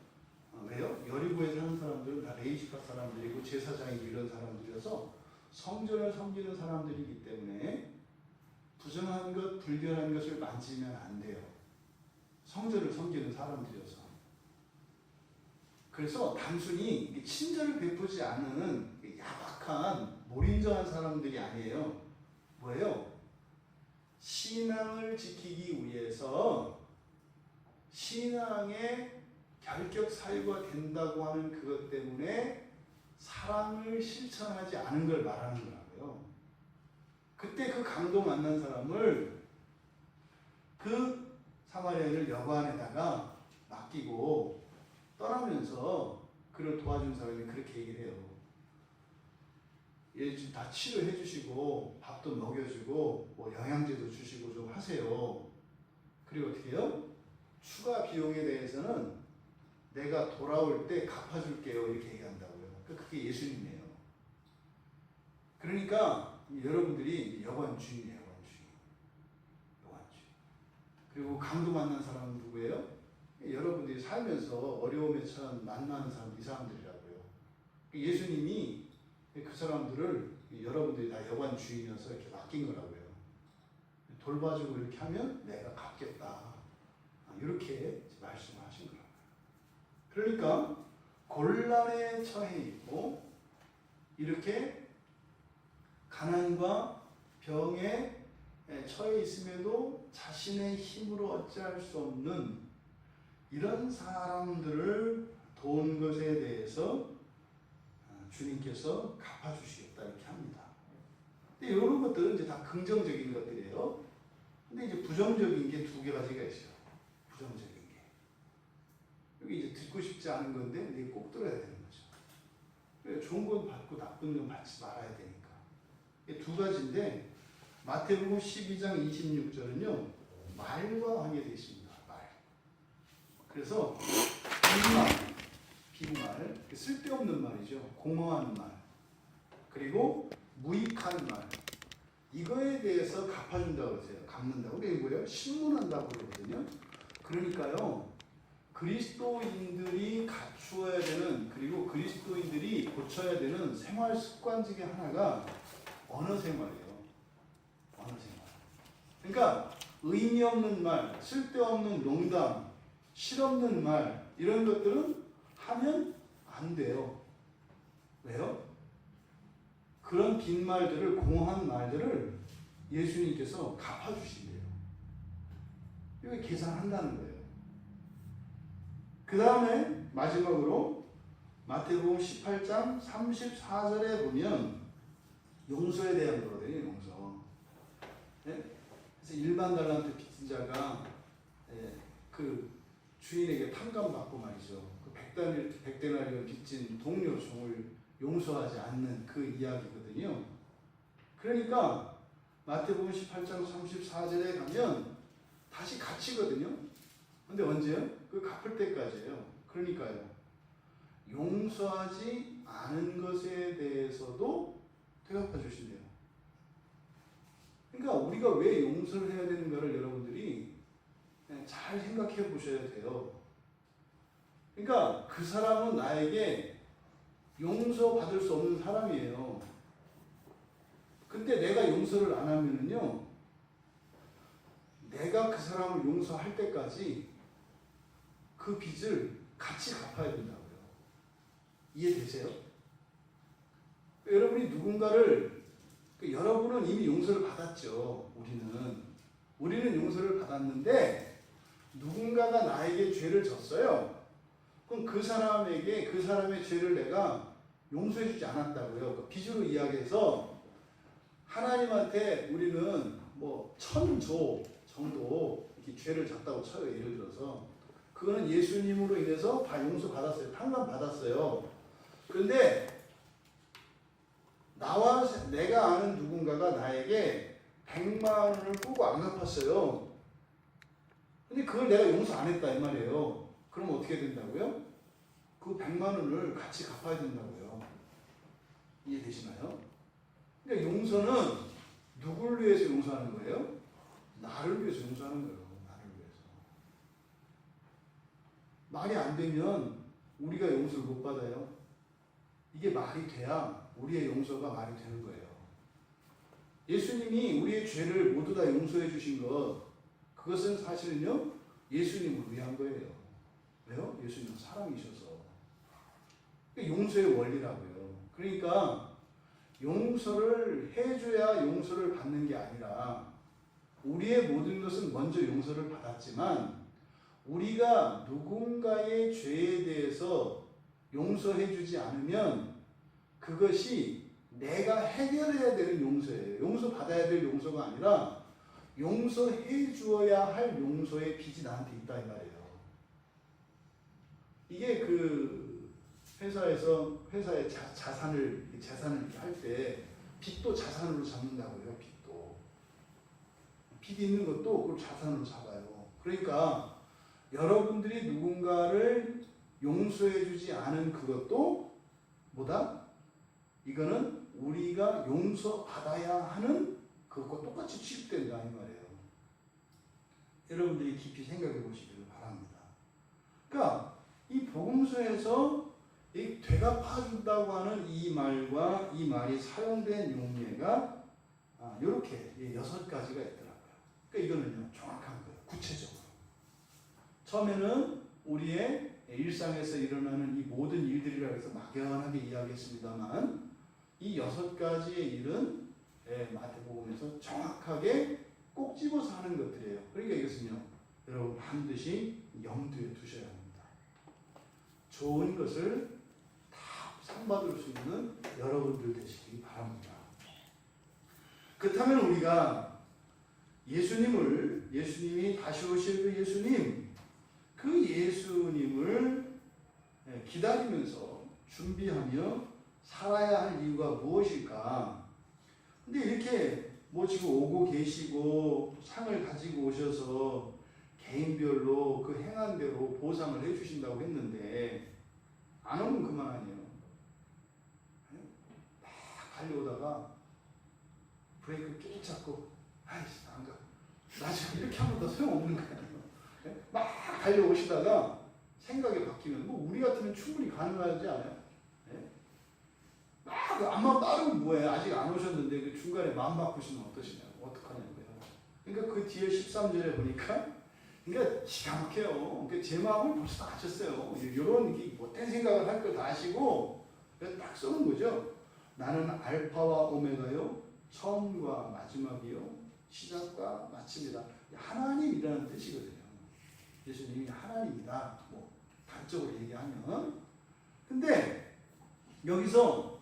왜요? 여리고에 사는 사람들은 다 레이시카 사람들이고 제사장이고 이런 사람들이어서 성전을 섬기는 사람들이기 때문에 부정한 것, 불결한 것을 만지면 안 돼요. 성전을 섬기는 사람들이어서. 그래서 단순히 친절을 베푸지 않는 야박한, 몰인정한 사람들이 아니에요. 뭐예요? 신앙을 지키기 위해서 신앙의 결격 사유가 된다고 하는 그것 때문에 사랑을 실천하지 않은 걸 말하는 거라고요. 그때 그 강도 만난 사람을 그 사마리아인을 여관에다가 맡기고 떠나면서 그를 도와준 사람이 그렇게 얘기를 해요. 얘 지금 다 치료해 주시고 밥도 먹여주고 뭐 영양제도 주시고 좀 하세요. 그리고 어떻게 해요? 추가 비용에 대해서는 내가 돌아올 때 갚아줄게요. 이렇게 얘기한다고요. 그게 예수님이에요. 그러니까 여러분들이 여관주의예요. 여관주의. 그리고 강도 만난 사람은 누구예요? 여러분들이 살면서 어려움에 처한 만나는 사람, 이 사람들이라고요. 예수님이 그 사람들을 여러분들이 다 여관주의면서 이렇게 맡긴 거라고요. 돌봐주고 이렇게 하면 내가 갚겠다. 이렇게 말씀하신 거라고요. 그러니까 곤란에 처해 있고 이렇게 가난과 병에 처해 있음에도 자신의 힘으로 어찌할 수 없는 이런 사람들을 도운 것에 대해서 주님께서 갚아주시겠다 이렇게 합니다. 근데 이런 것들은 이제 다 긍정적인 것들이에요. 근데 이제 부정적인 게 두 가지가 있어요. 부정적인 게. 여기 이제 듣고 싶지 않은 건데 이게 꼭 들어야 되는 거죠. 좋은 건 받고 나쁜 건 받지 말아야 되니까. 이게 두 가지인데 마태복음 12장 26절은요. 말과 관계되어 있습니다. 말. 그래서 빈말, 쓸데없는 말이죠. 공허한 말. 그리고 무익한 말. 이거에 대해서 갚아준다고 그러세요. 갚는다고. 근데 이게 뭐예요? 신문한다고 그러거든요. 그러니까요. 그리스도인들이 갖추어야 되는, 그리고 그리스도인들이 고쳐야 되는 생활 습관 중에 하나가 언어 생활이에요. 언어 생활. 그러니까 의미 없는 말, 쓸데없는 농담, 실없는 말 이런 것들은 하면 안 돼요. 왜요? 그런 빈말들을, 공허한 말들을 예수님께서 갚아주신대요. 이거 계산한다는 거예요. 그 다음에 마지막으로 마태복음 18장 34절에 보면 용서에 대한 거거든요. 용서. 네? 그래서 일반 달란트 빚진 자가 그 주인에게 탕감받고 말이죠. 그 100데나리온 빚진 동료 종을 용서하지 않는 그 이야기거든요. 그러니까 마태복음 18장 34절에 가면 다시 갇히거든요. 근데 언제요? 그 갚을 때까지예요. 그러니까요. 용서하지 않은 것에 대해서도 되갚아 주신대요. 그러니까 우리가 왜 용서를 해야 되는가를 여러분들이 잘 생각해 보셔야 돼요. 그러니까 그 사람은 나에게 용서받을 수 없는 사람이에요. 근데 내가 용서를 안 하면은요, 내가 그 사람을 용서할 때까지 그 빚을 같이 갚아야 된다고요. 이해되세요? 여러분이 누군가를, 여러분은 이미 용서를 받았죠. 우리는 용서를 받았는데 누군가가 나에게 죄를 졌어요. 그럼 그 사람에게 그 사람의 죄를 내가 용서해주지 않았다고요. 그 비주로 이야기해서 하나님한테 우리는 뭐 1000조 정도 이렇게 죄를 졌다고 쳐요. 예를 들어서 그거는 예수님으로 인해서 다 용서받았어요. 탕감 받았어요. 그런데 내가 아는 누군가가 나에게 100만 원을 꾸고 안 갚았어요. 근데 그걸 내가 용서 안 했다 이 말이에요. 그럼 어떻게 된다고요? 그 100만 원을 같이 갚아야 된다고요. 이해되시나요? 그러니까 용서는 누굴 위해서 용서하는 거예요? 나를 위해서 용서하는 거예요. 나를 위해서. 말이 안 되면 우리가 용서를 못 받아요. 이게 말이 돼야 우리의 용서가 말이 되는 거예요. 예수님이 우리의 죄를 모두 다 용서해 주신 것, 그것은 사실은요, 예수님을 위한 거예요. 왜요? 예수님은 사랑이셔서. 용서의 원리라고요. 그러니까 용서를 해줘야 용서를 받는 게 아니라 우리의 모든 것은 먼저 용서를 받았지만 우리가 누군가의 죄에 대해서 용서해주지 않으면 그것이 내가 해결해야 되는 용서예요. 용서받아야 될 용서가 아니라 용서해 주어야 할 용서의 빚이 나한테 있다 이 말이에요. 이게 그 회사의 자산을 할 때 빚도 자산으로 잡는다고요. 빚 있는 것도 그걸 자산으로 잡아요. 그러니까 여러분들이 누군가를 용서해 주지 않은 그것도 뭐다? 이거는 우리가 용서받아야 하는 그것과 똑같이 취급된다 이 말이에요. 여러분들이 깊이 생각해 보시기를 바랍니다. 그러니까 이 복음서에서 이 되갚아준다고 하는 이 말과 이 말이 사용된 용례가 이렇게 6가지가 있더라고요. 그러니까 이거는요 정확한 거예요. 구체적으로. 처음에는 우리의 일상에서 일어나는 이 모든 일들이라고 해서 막연하게 이야기했습니다만 이 6가지의 일은 마태복음에서 정확하게 꼭 집어서 하는 것들이에요. 그러니까 이것은요, 여러분 반드시 염두에 두셔야 합니다. 좋은 것을 다 상받을 수 있는 여러분들 되시기 바랍니다. 그렇다면 우리가 예수님이 다시 오실 그 예수님을 기다리면서 준비하며 살아야 할 이유가 무엇일까? 근데 이렇게 뭐 지금 오고 계시고 상을 가지고 오셔서 개인별로 그 행한 대로 보상을 해주신다고 했는데 안 오면 그만 아니에요. 막 달려오다가 브레이크 끼 잡고 아이씨 안 가. 나 지금 이렇게 하면 더 소용없는 거 아니에요. 막 달려오시다가 생각이 바뀌면 뭐 우리 같으면 충분히 가능하지 않아요? 막 앞만 빠르면 뭐해. 아직 안 오셨는데 그 중간에 마음 바꾸시면 어떠시냐고. 어떡하냐고요. 그러니까 그 뒤에 13절에 보니까 그러니까 기가 막혀요. 그러니까 제 마음을 벌써 다 아셨어요. 이런 못된 생각을 할 걸 다 아시고 그래서 딱 써는 거죠. 나는 알파와 오메가요. 처음과 마지막이요. 시작과 마침이다. 하나님이라는 뜻이거든요. 예수님이 하나님이다. 뭐 단적으로 얘기하면. 근데 여기서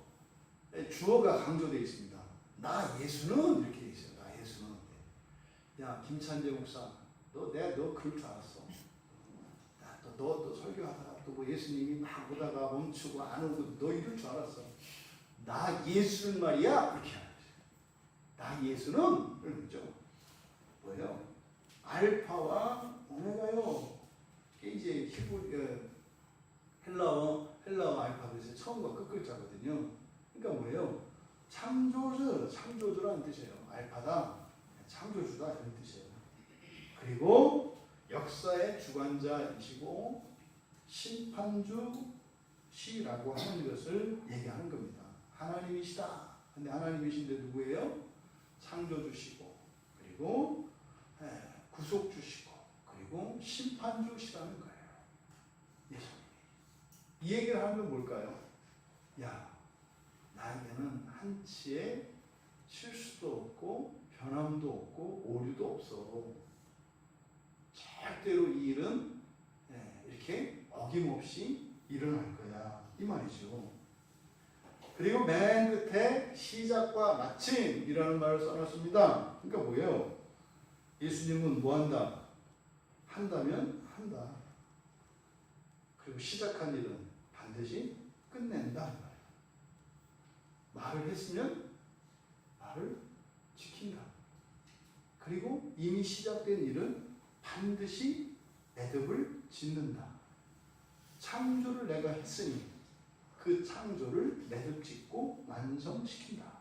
주어가 강조되어 있습니다. 나 예수는 이렇게 되어 있어요. 나 예수는. 야 김찬재 목사, 너 그럴 줄 알았어. 너 설교하다가 또 뭐 예수님이 막 오다가 멈추고 안 오고 너 이럴 줄 알았어. 나 예수는 말이야 이렇게 하는 거죠. 나 예수는 그렇죠. 뭐예요? 알파와 오메가요. 이게 이제 헬라어 알파벳의 처음과 끝 글자거든요. 그러니까 뭐예요? 창조주라는 뜻이에요. 알파다, 창조주다 이런 뜻이에요. 그리고 역사의 주관자이시고 심판주시라고 하는 것을 얘기하는 겁니다. 하나님이시다. 근데 하나님이신데 누구예요? 창조주시고 그리고 구속주시고 그리고 심판주시라는 거예요. 예수님이. 이 얘기를 하면 뭘까요? 야, 나에게는 한치의 실수도 없고 변함도 없고 오류도 없어. 절대로 이 일은 이렇게 어김없이 일어날 거야. 이 말이죠. 그리고 맨 끝에 시작과 마침이라는 말을 써놨습니다. 그러니까 뭐예요? 예수님은 뭐 한다? 한다면 한다. 그리고 시작한 일은 반드시 끝낸다. 말을 했으면 말을 지킨다. 그리고 이미 시작된 일은 반드시 매듭을 짓는다. 창조를 내가 했으니 그 창조를 매듭 짓고 완성시킨다.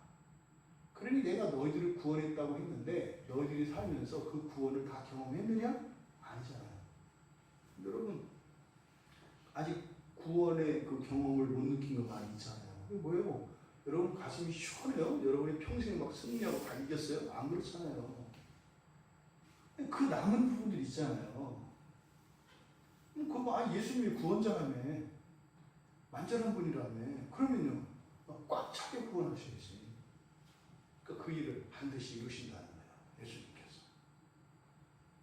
그러니 내가 너희들을 구원했다고 했는데 너희들이 살면서 그 구원을 다 경험했느냐? 아니잖아요. 여러분 아직 구원의 그 경험을 못 느낀 거 많이 있잖아요. 그게 뭐예요? 여러분 가슴이 시원해요? 여러분이 평생 막 승리하고 다 이겼어요? 안 그렇잖아요. 그 남은 부분들 있잖아요. 그거 예수님이 구원자라며, 완전한 분이라며. 그러면요 꽉 차게 구원하셔야지. 그러니까 그 일을 반드시 이루신다는 거예요. 예수님께서.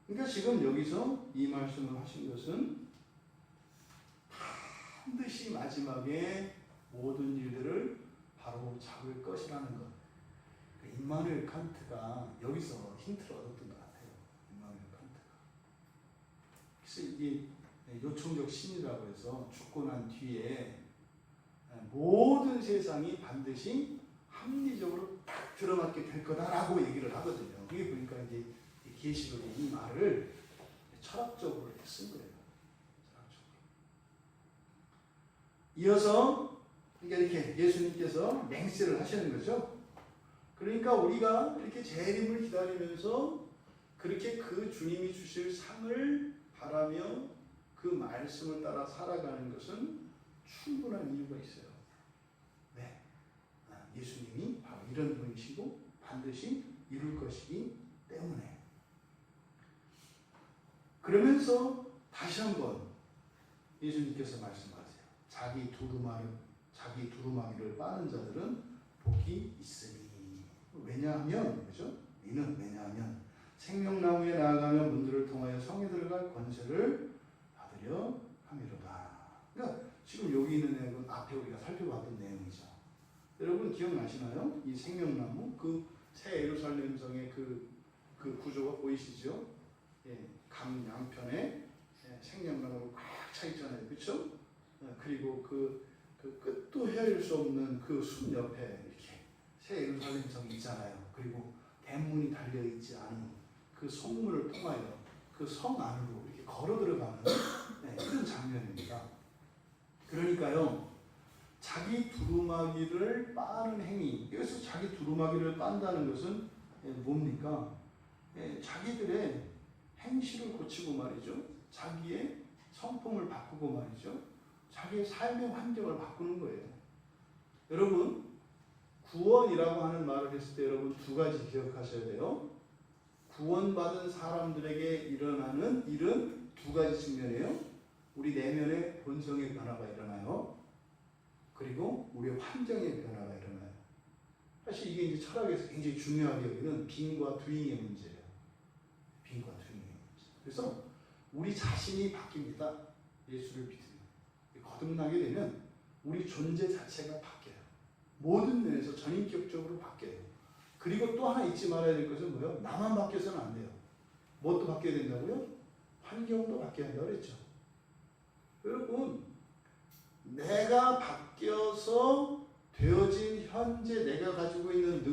그러니까 지금 여기서 이 말씀을 하신 것은 반드시 마지막에 모든 일들을 바로 잡을 것이라는 것. 임마누엘 칸트가 여기서 힌트를 얻었던 것 같아요. 임마누엘 칸트가. 그래서 이게 요청적 신이라고 해서 죽고 난 뒤에 모든 세상이 반드시 합리적으로 딱 들어맞게 될 거다라고 얘기를 하거든요. 그게 보니까 이제 계시록의 이 말을 철학적으로 쓴 거예요. 철학적으로. 이어서 이렇게 예수님께서 맹세를 하시는 거죠. 그러니까 우리가 이렇게 재림을 기다리면서 그렇게 그 주님이 주실 상을 바라며 그 말씀을 따라 살아가는 것은 충분한 이유가 있어요. 네. 예수님이 바로 이런 분이시고 반드시 이룰 것이기 때문에. 그러면서 다시 한번 예수님께서 말씀하세요. 자기 두루마기를 빠는 자들은 복이 있으니. 왜 왜냐하면 그죠? 이는 왜냐하면 생명나무에 나아가면 문들을 통하여 성에 들어갈 권세를 받으려 함이로다. 그러니까 지금 여기 있는 내용은 앞에 우리가 살펴봤던 내용이죠. 여러분 기억나시나요? 이 생명나무 그 새 예루살렘 성의 그 구조가 보이시죠? 예, 강 양편에 생명나무로 꽉 차 있잖아요, 그렇죠? 그리고 그 끝도 헤아릴 수 없는 그 숲 옆에 이렇게 새 예루살렘 성이 있잖아요. 그리고 대문이 달려 있지 않은 그 성문을 통하여 그 성 안으로 이렇게 걸어 들어가는 그런 장면입니다. 그러니까요, 자기 두루마기를 빠는 행위, 여기서 자기 두루마기를 빤다는 것은 뭡니까? 자기들의 행실을 고치고 말이죠. 자기의 성품을 바꾸고 말이죠. 자기의 삶의 환경을 바꾸는 거예요. 여러분, 구원이라고 하는 말을 했을 때 여러분 두 가지 기억하셔야 돼요. 구원받은 사람들에게 일어나는 일은 두 가지 측면이에요. 우리 내면의 본성의 변화가 일어나요. 그리고 우리의 환경의 변화가 일어나요. 사실 이게 이제 철학에서 굉장히 중요하게 여기는 빈과 두잉의 문제예요. 빈과 두잉의 문제. 그래서 우리 자신이 바뀝니다. 예수를 믿으면. 거듭나게 되면 우리 존재 자체가 바뀌어요. 모든 면에서 전인격적으로 바뀌어요. 그리고 또 하나 잊지 말아야 될 것은 뭐예요? 나만 바뀌어서는 안 돼요. 무엇도 바뀌어야 된다고요? 환경도 바뀌어야 한다고 그랬죠. 여러분, 내가 바뀌어서 되어진 현재 내가 가지고 있는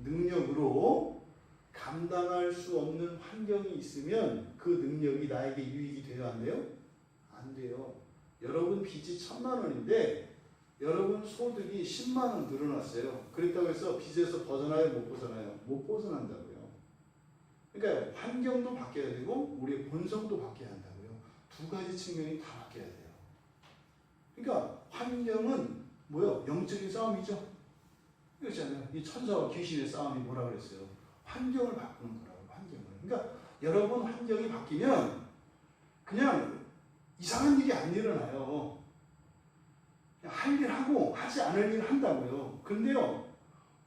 능력으로 감당할 수 없는 환경이 있으면 그 능력이 나에게 유익이 돼야 안 돼요? 안 돼요. 여러분 빚이 1,000만 원인데 여러분 소득이 10만 원 늘어났어요. 그렇다고 해서 빚에서 벗어나요? 못 벗어나요? 못 벗어난다고요. 그러니까 환경도 바뀌어야 되고 우리의 본성도 바뀌어야 한다고요. 두 가지 측면이 다 바뀌어야 돼요. 그러니까 환경은 뭐요? 영적인 싸움이죠. 그렇잖아요. 이 천사와 귀신의 싸움이 뭐라 그랬어요? 환경을 바꾸는 거라고. 환경을. 그러니까 여러분 환경이 바뀌면 그냥 이상한 일이 안 일어나요. 할 일 하고 하지 않을 일 한다고요. 근데요,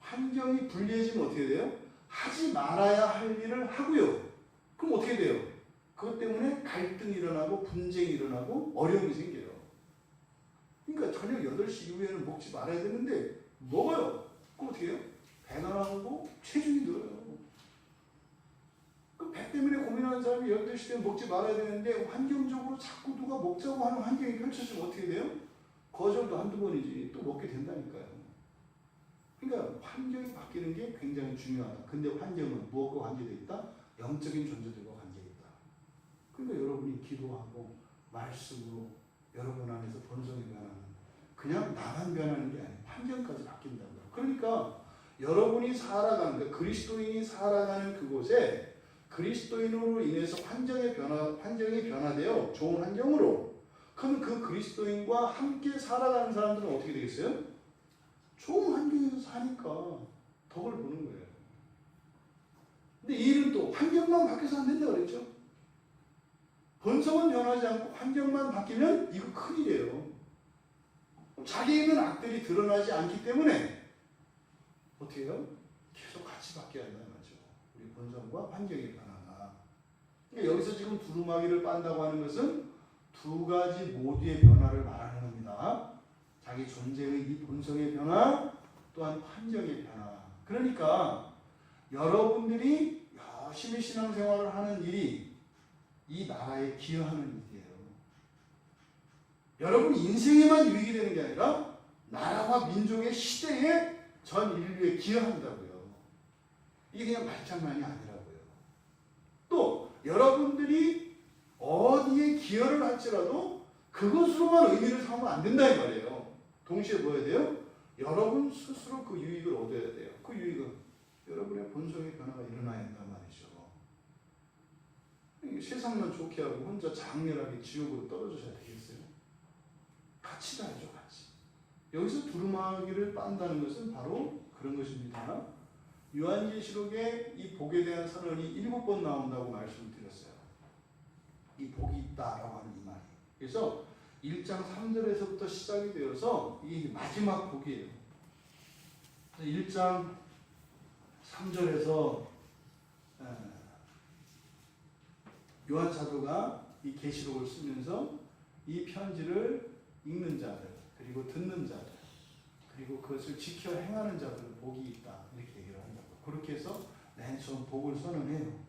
환경이 불리해지면 어떻게 돼요? 하지 말아야 할 일을 하고요. 그럼 어떻게 돼요? 그것 때문에 갈등이 일어나고 분쟁이 일어나고 어려움이 생겨요. 그러니까 저녁 8시 이후에는 먹지 말아야 되는데 먹어요. 그럼 어떻게 해요? 배가 나오고 체중이 늘어요. 배 때문에 고민하는 사람이 8시 되면 먹지 말아야 되는데 환경적으로 자꾸 누가 먹자고 하는 환경이 펼쳐지면 어떻게 돼요? 거절도 한두 번이지 또 먹게 된다니까요. 그러니까 환경이 바뀌는 게 굉장히 중요하다. 근데 환경은 무엇과 관계되어 있다? 영적인 존재들과 관계되어 있다. 그러니까 여러분이 기도하고 말씀으로 여러분 안에서 본성이 변하는, 그냥 나만 변하는 게 아니에요. 환경까지 바뀐다고요. 그러니까 여러분이 살아가는, 그러니까 그리스도인이 살아가는 그곳에 그리스도인으로 인해서 환경이 변화되어 좋은 환경으로, 그럼 그 그리스도인과 함께 살아가는 사람들은 어떻게 되겠어요? 좋은 환경에서 사니까 덕을 보는 거예요. 근데 이 일은 또 환경만 바뀌어서 안 된다고 그랬죠. 본성은 변하지 않고 환경만 바뀌면 이거 큰일이에요. 자기에 있는 악들이 드러나지 않기 때문에 어떻게 해요? 계속 같이 바뀌어야 한다는 거죠. 우리 본성과 환경의 변화가. 그러니까 여기서 지금 두루마기를 빤다고 하는 것은 두 가지 모두의 변화를 말하는 겁니다. 자기 존재의 이 본성의 변화, 또한 환경의 변화. 그러니까 여러분들이 열심히 신앙생활을 하는 일이 이 나라에 기여하는 일이에요. 여러분 인생에만 유익이 되는 게 아니라 나라와 민족의 시대에 전 인류에 기여한다고요. 이게 그냥 말장난이 아니라고요. 또 여러분들이 어디에 기여를 할지라도 그것으로만 의미를 삼으면 안 된다 이 말이에요. 동시에 뭐 해야 돼요? 여러분 스스로 그 유익을 얻어야 돼요. 그 유익은 여러분의 본성의 변화가 일어나야 한단 말이죠. 세상만 좋게 하고 혼자 장렬하게 지옥으로 떨어져야 되겠어요? 같이 가야죠, 같이. 여기서 두루마기를 빤다는 것은 바로 그런 것입니다. 요한계시록에 이 복에 대한 선언이 7번 나온다고 말씀을 드렸어요. 이 복이 있다라고 하는 이 말이. 그래서 1장 3절에서부터 시작이 되어서 이게 마지막 복이에요. 1장 3절에서 요한 사도가 이 계시록을 쓰면서 이 편지를 읽는 자들, 그리고 듣는 자들, 그리고 그것을 지켜 행하는 자들은 복이 있다, 이렇게 얘기를 한다고. 그렇게 해서 맨 처음 복을 선언해요.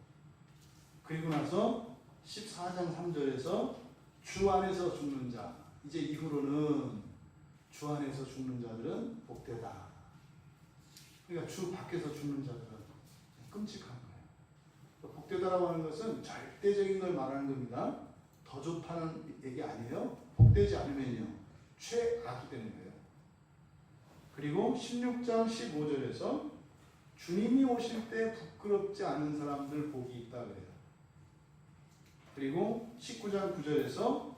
그리고 나서 14장 3절에서 주 안에서 죽는 자, 이제 이후로는 주 안에서 죽는 자들은 복되다. 그러니까 주 밖에서 죽는 자들은 끔찍한 거예요. 복되다라고 하는 것은 절대적인 걸 말하는 겁니다. 더 좋다는 얘기 아니에요. 복되지 않으면요, 최악이 되는 거예요. 그리고 16장 15절에서 주님이 오실 때 부끄럽지 않은 사람들 복이 있다 그래요. 그리고 19장 9절에서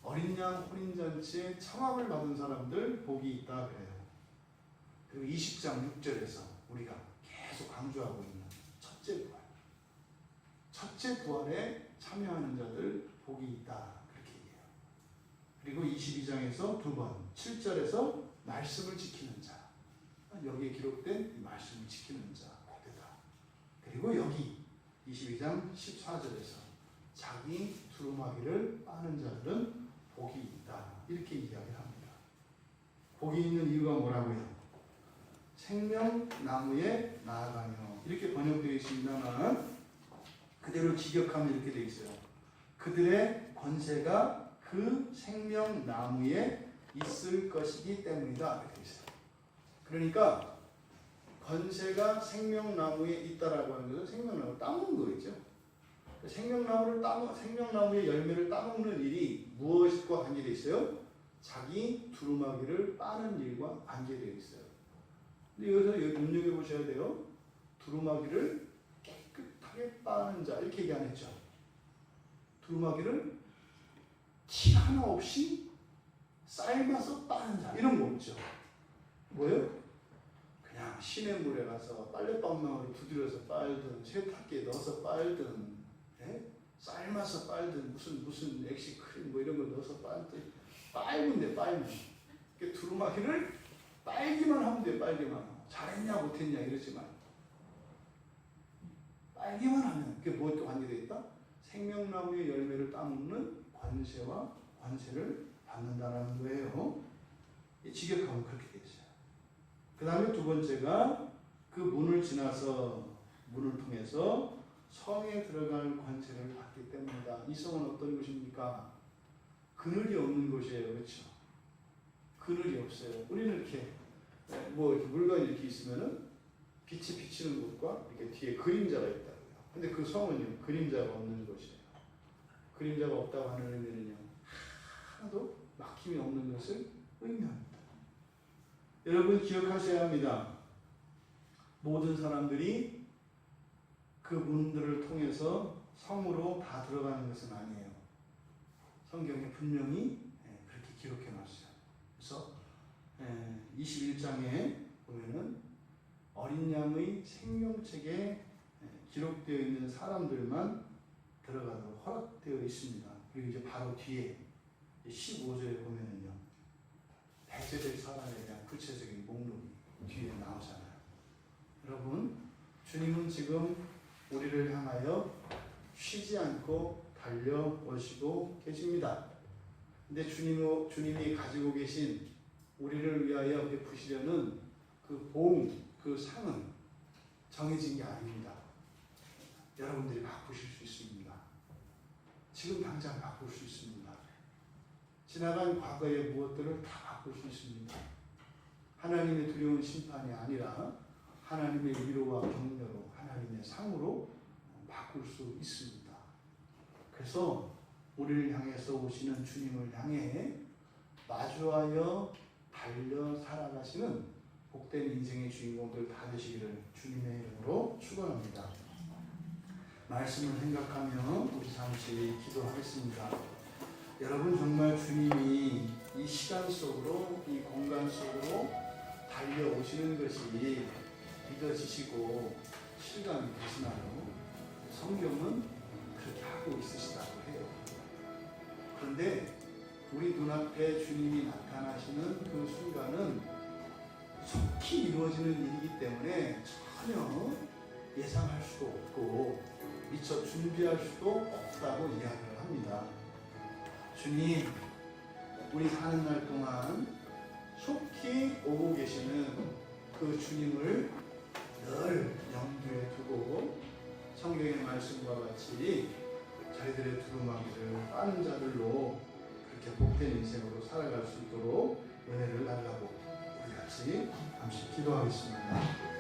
어린 양 혼인잔치에 청함을 받은 사람들 복이 있다 그래요. 그리고 20장 6절에서 우리가 계속 강조하고 있는 첫째 부활, 첫째 부활에 참여하는 자들 복이 있다, 그렇게 얘기해요. 그리고 22장에서 두 번, 7절에서 말씀을 지키는 자, 여기에 기록된 이 말씀을 지키는 자 복되다. 그리고 여기 22장 14절에서 자기 두루마기를 빠는 자들은 복이 있다, 이렇게 이야기를 합니다. 복이 있는 이유가 뭐라고요? 생명나무에 나아가며, 이렇게 번역되어 있습니다만 그대로 직역하면 이렇게 되어 있어요. 그들의 권세가 그 생명나무에 있을 것이기 때문이다, 이렇게 되어 있어요. 그러니까 권세가 생명나무에 있다라고 하는 것은 생명나무를 따먹는 거겠죠. 생명나무의 열매를 따먹는 일이 무엇과 관계되어 있어요? 자기 두루마기를 빠는 일과 관계되어 있어요. 근데 여기서 눈여겨보셔야 돼요. 두루마기를 깨끗하게 빠는 자, 이렇게 얘기 안 했죠. 두루마기를 티 하나 없이 삶아서 빠는 자, 이런 거 없죠. 뭐예요? 그냥 시냇물에 가서 빨래방망이로 두드려서 빨든, 세탁기에 넣어서 빨든, 삶아서 빨든, 무슨 엑시크림 뭐 이런 거 넣어서 빨든, 빨면 돼, 빨면. 두루마기를 빨기만 하면 돼, 빨기만. 잘했냐 못했냐 이러지 말고 빨기만 하면, 그게 뭐에 관계되어 있다? 생명나무의 열매를 따먹는 관세와 관세를 받는다라는 거예요. 직역하면 그렇게 되어 있어요. 그 다음에 두 번째가 그 문을 지나서, 문을 통해서 성에 들어갈 관세를 받기 때문이다. 이 성은 어떤 곳입니까? 그늘이 없는 곳이에요. 그렇죠? 그늘이 없어요. 우리는 이렇게 이렇게 물건이 이렇게 있으면은 빛이 비치는 곳과 이렇게 뒤에 그림자가 있다고요. 근데 그 성은요, 그림자가 없는 곳이에요. 그림자가 없다고 하는 의미는요, 하나도 막힘이 없는 것을 의미합니다. 여러분 기억하셔야 합니다. 모든 사람들이 그 문들을 통해서 성으로 다 들어가는 것은 아니에요. 성경에 분명히 그렇게 기록해 놨어요. 그래서 21장에 보면은 어린 양의 생명책에 기록되어 있는 사람들만 들어가도록 허락되어 있습니다. 그리고 이제 바로 뒤에 15절에 보면은요, 배제될 사람에 대한 구체적인 목록이 뒤에 나오잖아요. 여러분, 주님은 지금 우리를 향하여 쉬지 않고 달려오시고 계십니다. 근데 주님이 가지고 계신 우리를 위하여 베푸시려는 그 보응, 그 상은 정해진 게 아닙니다. 여러분들이 바꾸실 수 있습니다. 지금 당장 바꿀 수 있습니다. 지나간 과거의 무엇들을 다 바꿀 수 있습니다. 하나님의 두려운 심판이 아니라 하나님의 위로와 격려로, 하나님의 상으로 바꿀 수 있습니다. 그래서 우리를 향해서 오시는 주님을 향해 마주하여 달려 살아가시는 복된 인생의 주인공들 다 되시기를 주님의 이름으로 축원합니다. 말씀을 생각하며 우리 잠시 기도하겠습니다. 여러분, 정말 주님이 이 시간 속으로, 이 공간 속으로 달려오시는 것이 믿어지시고 실감이 되시나요? 성경은 그렇게 하고 있으시다고 해요. 그런데 우리 눈앞에 주님이 나타나시는 그 순간은 속히 이루어지는 일이기 때문에 전혀 예상할 수도 없고 미처 준비할 수도 없다고 이야기를 합니다. 주님, 우리 사는 날 동안 속히 오고 계시는 그 주님을 늘 염두에 두고 성경의 말씀과 같이 저희들의 두루마기를 빠는 자들로 그렇게 복된 인생으로 살아갈 수 있도록 은혜를 달라고 우리 같이 잠시 기도하겠습니다.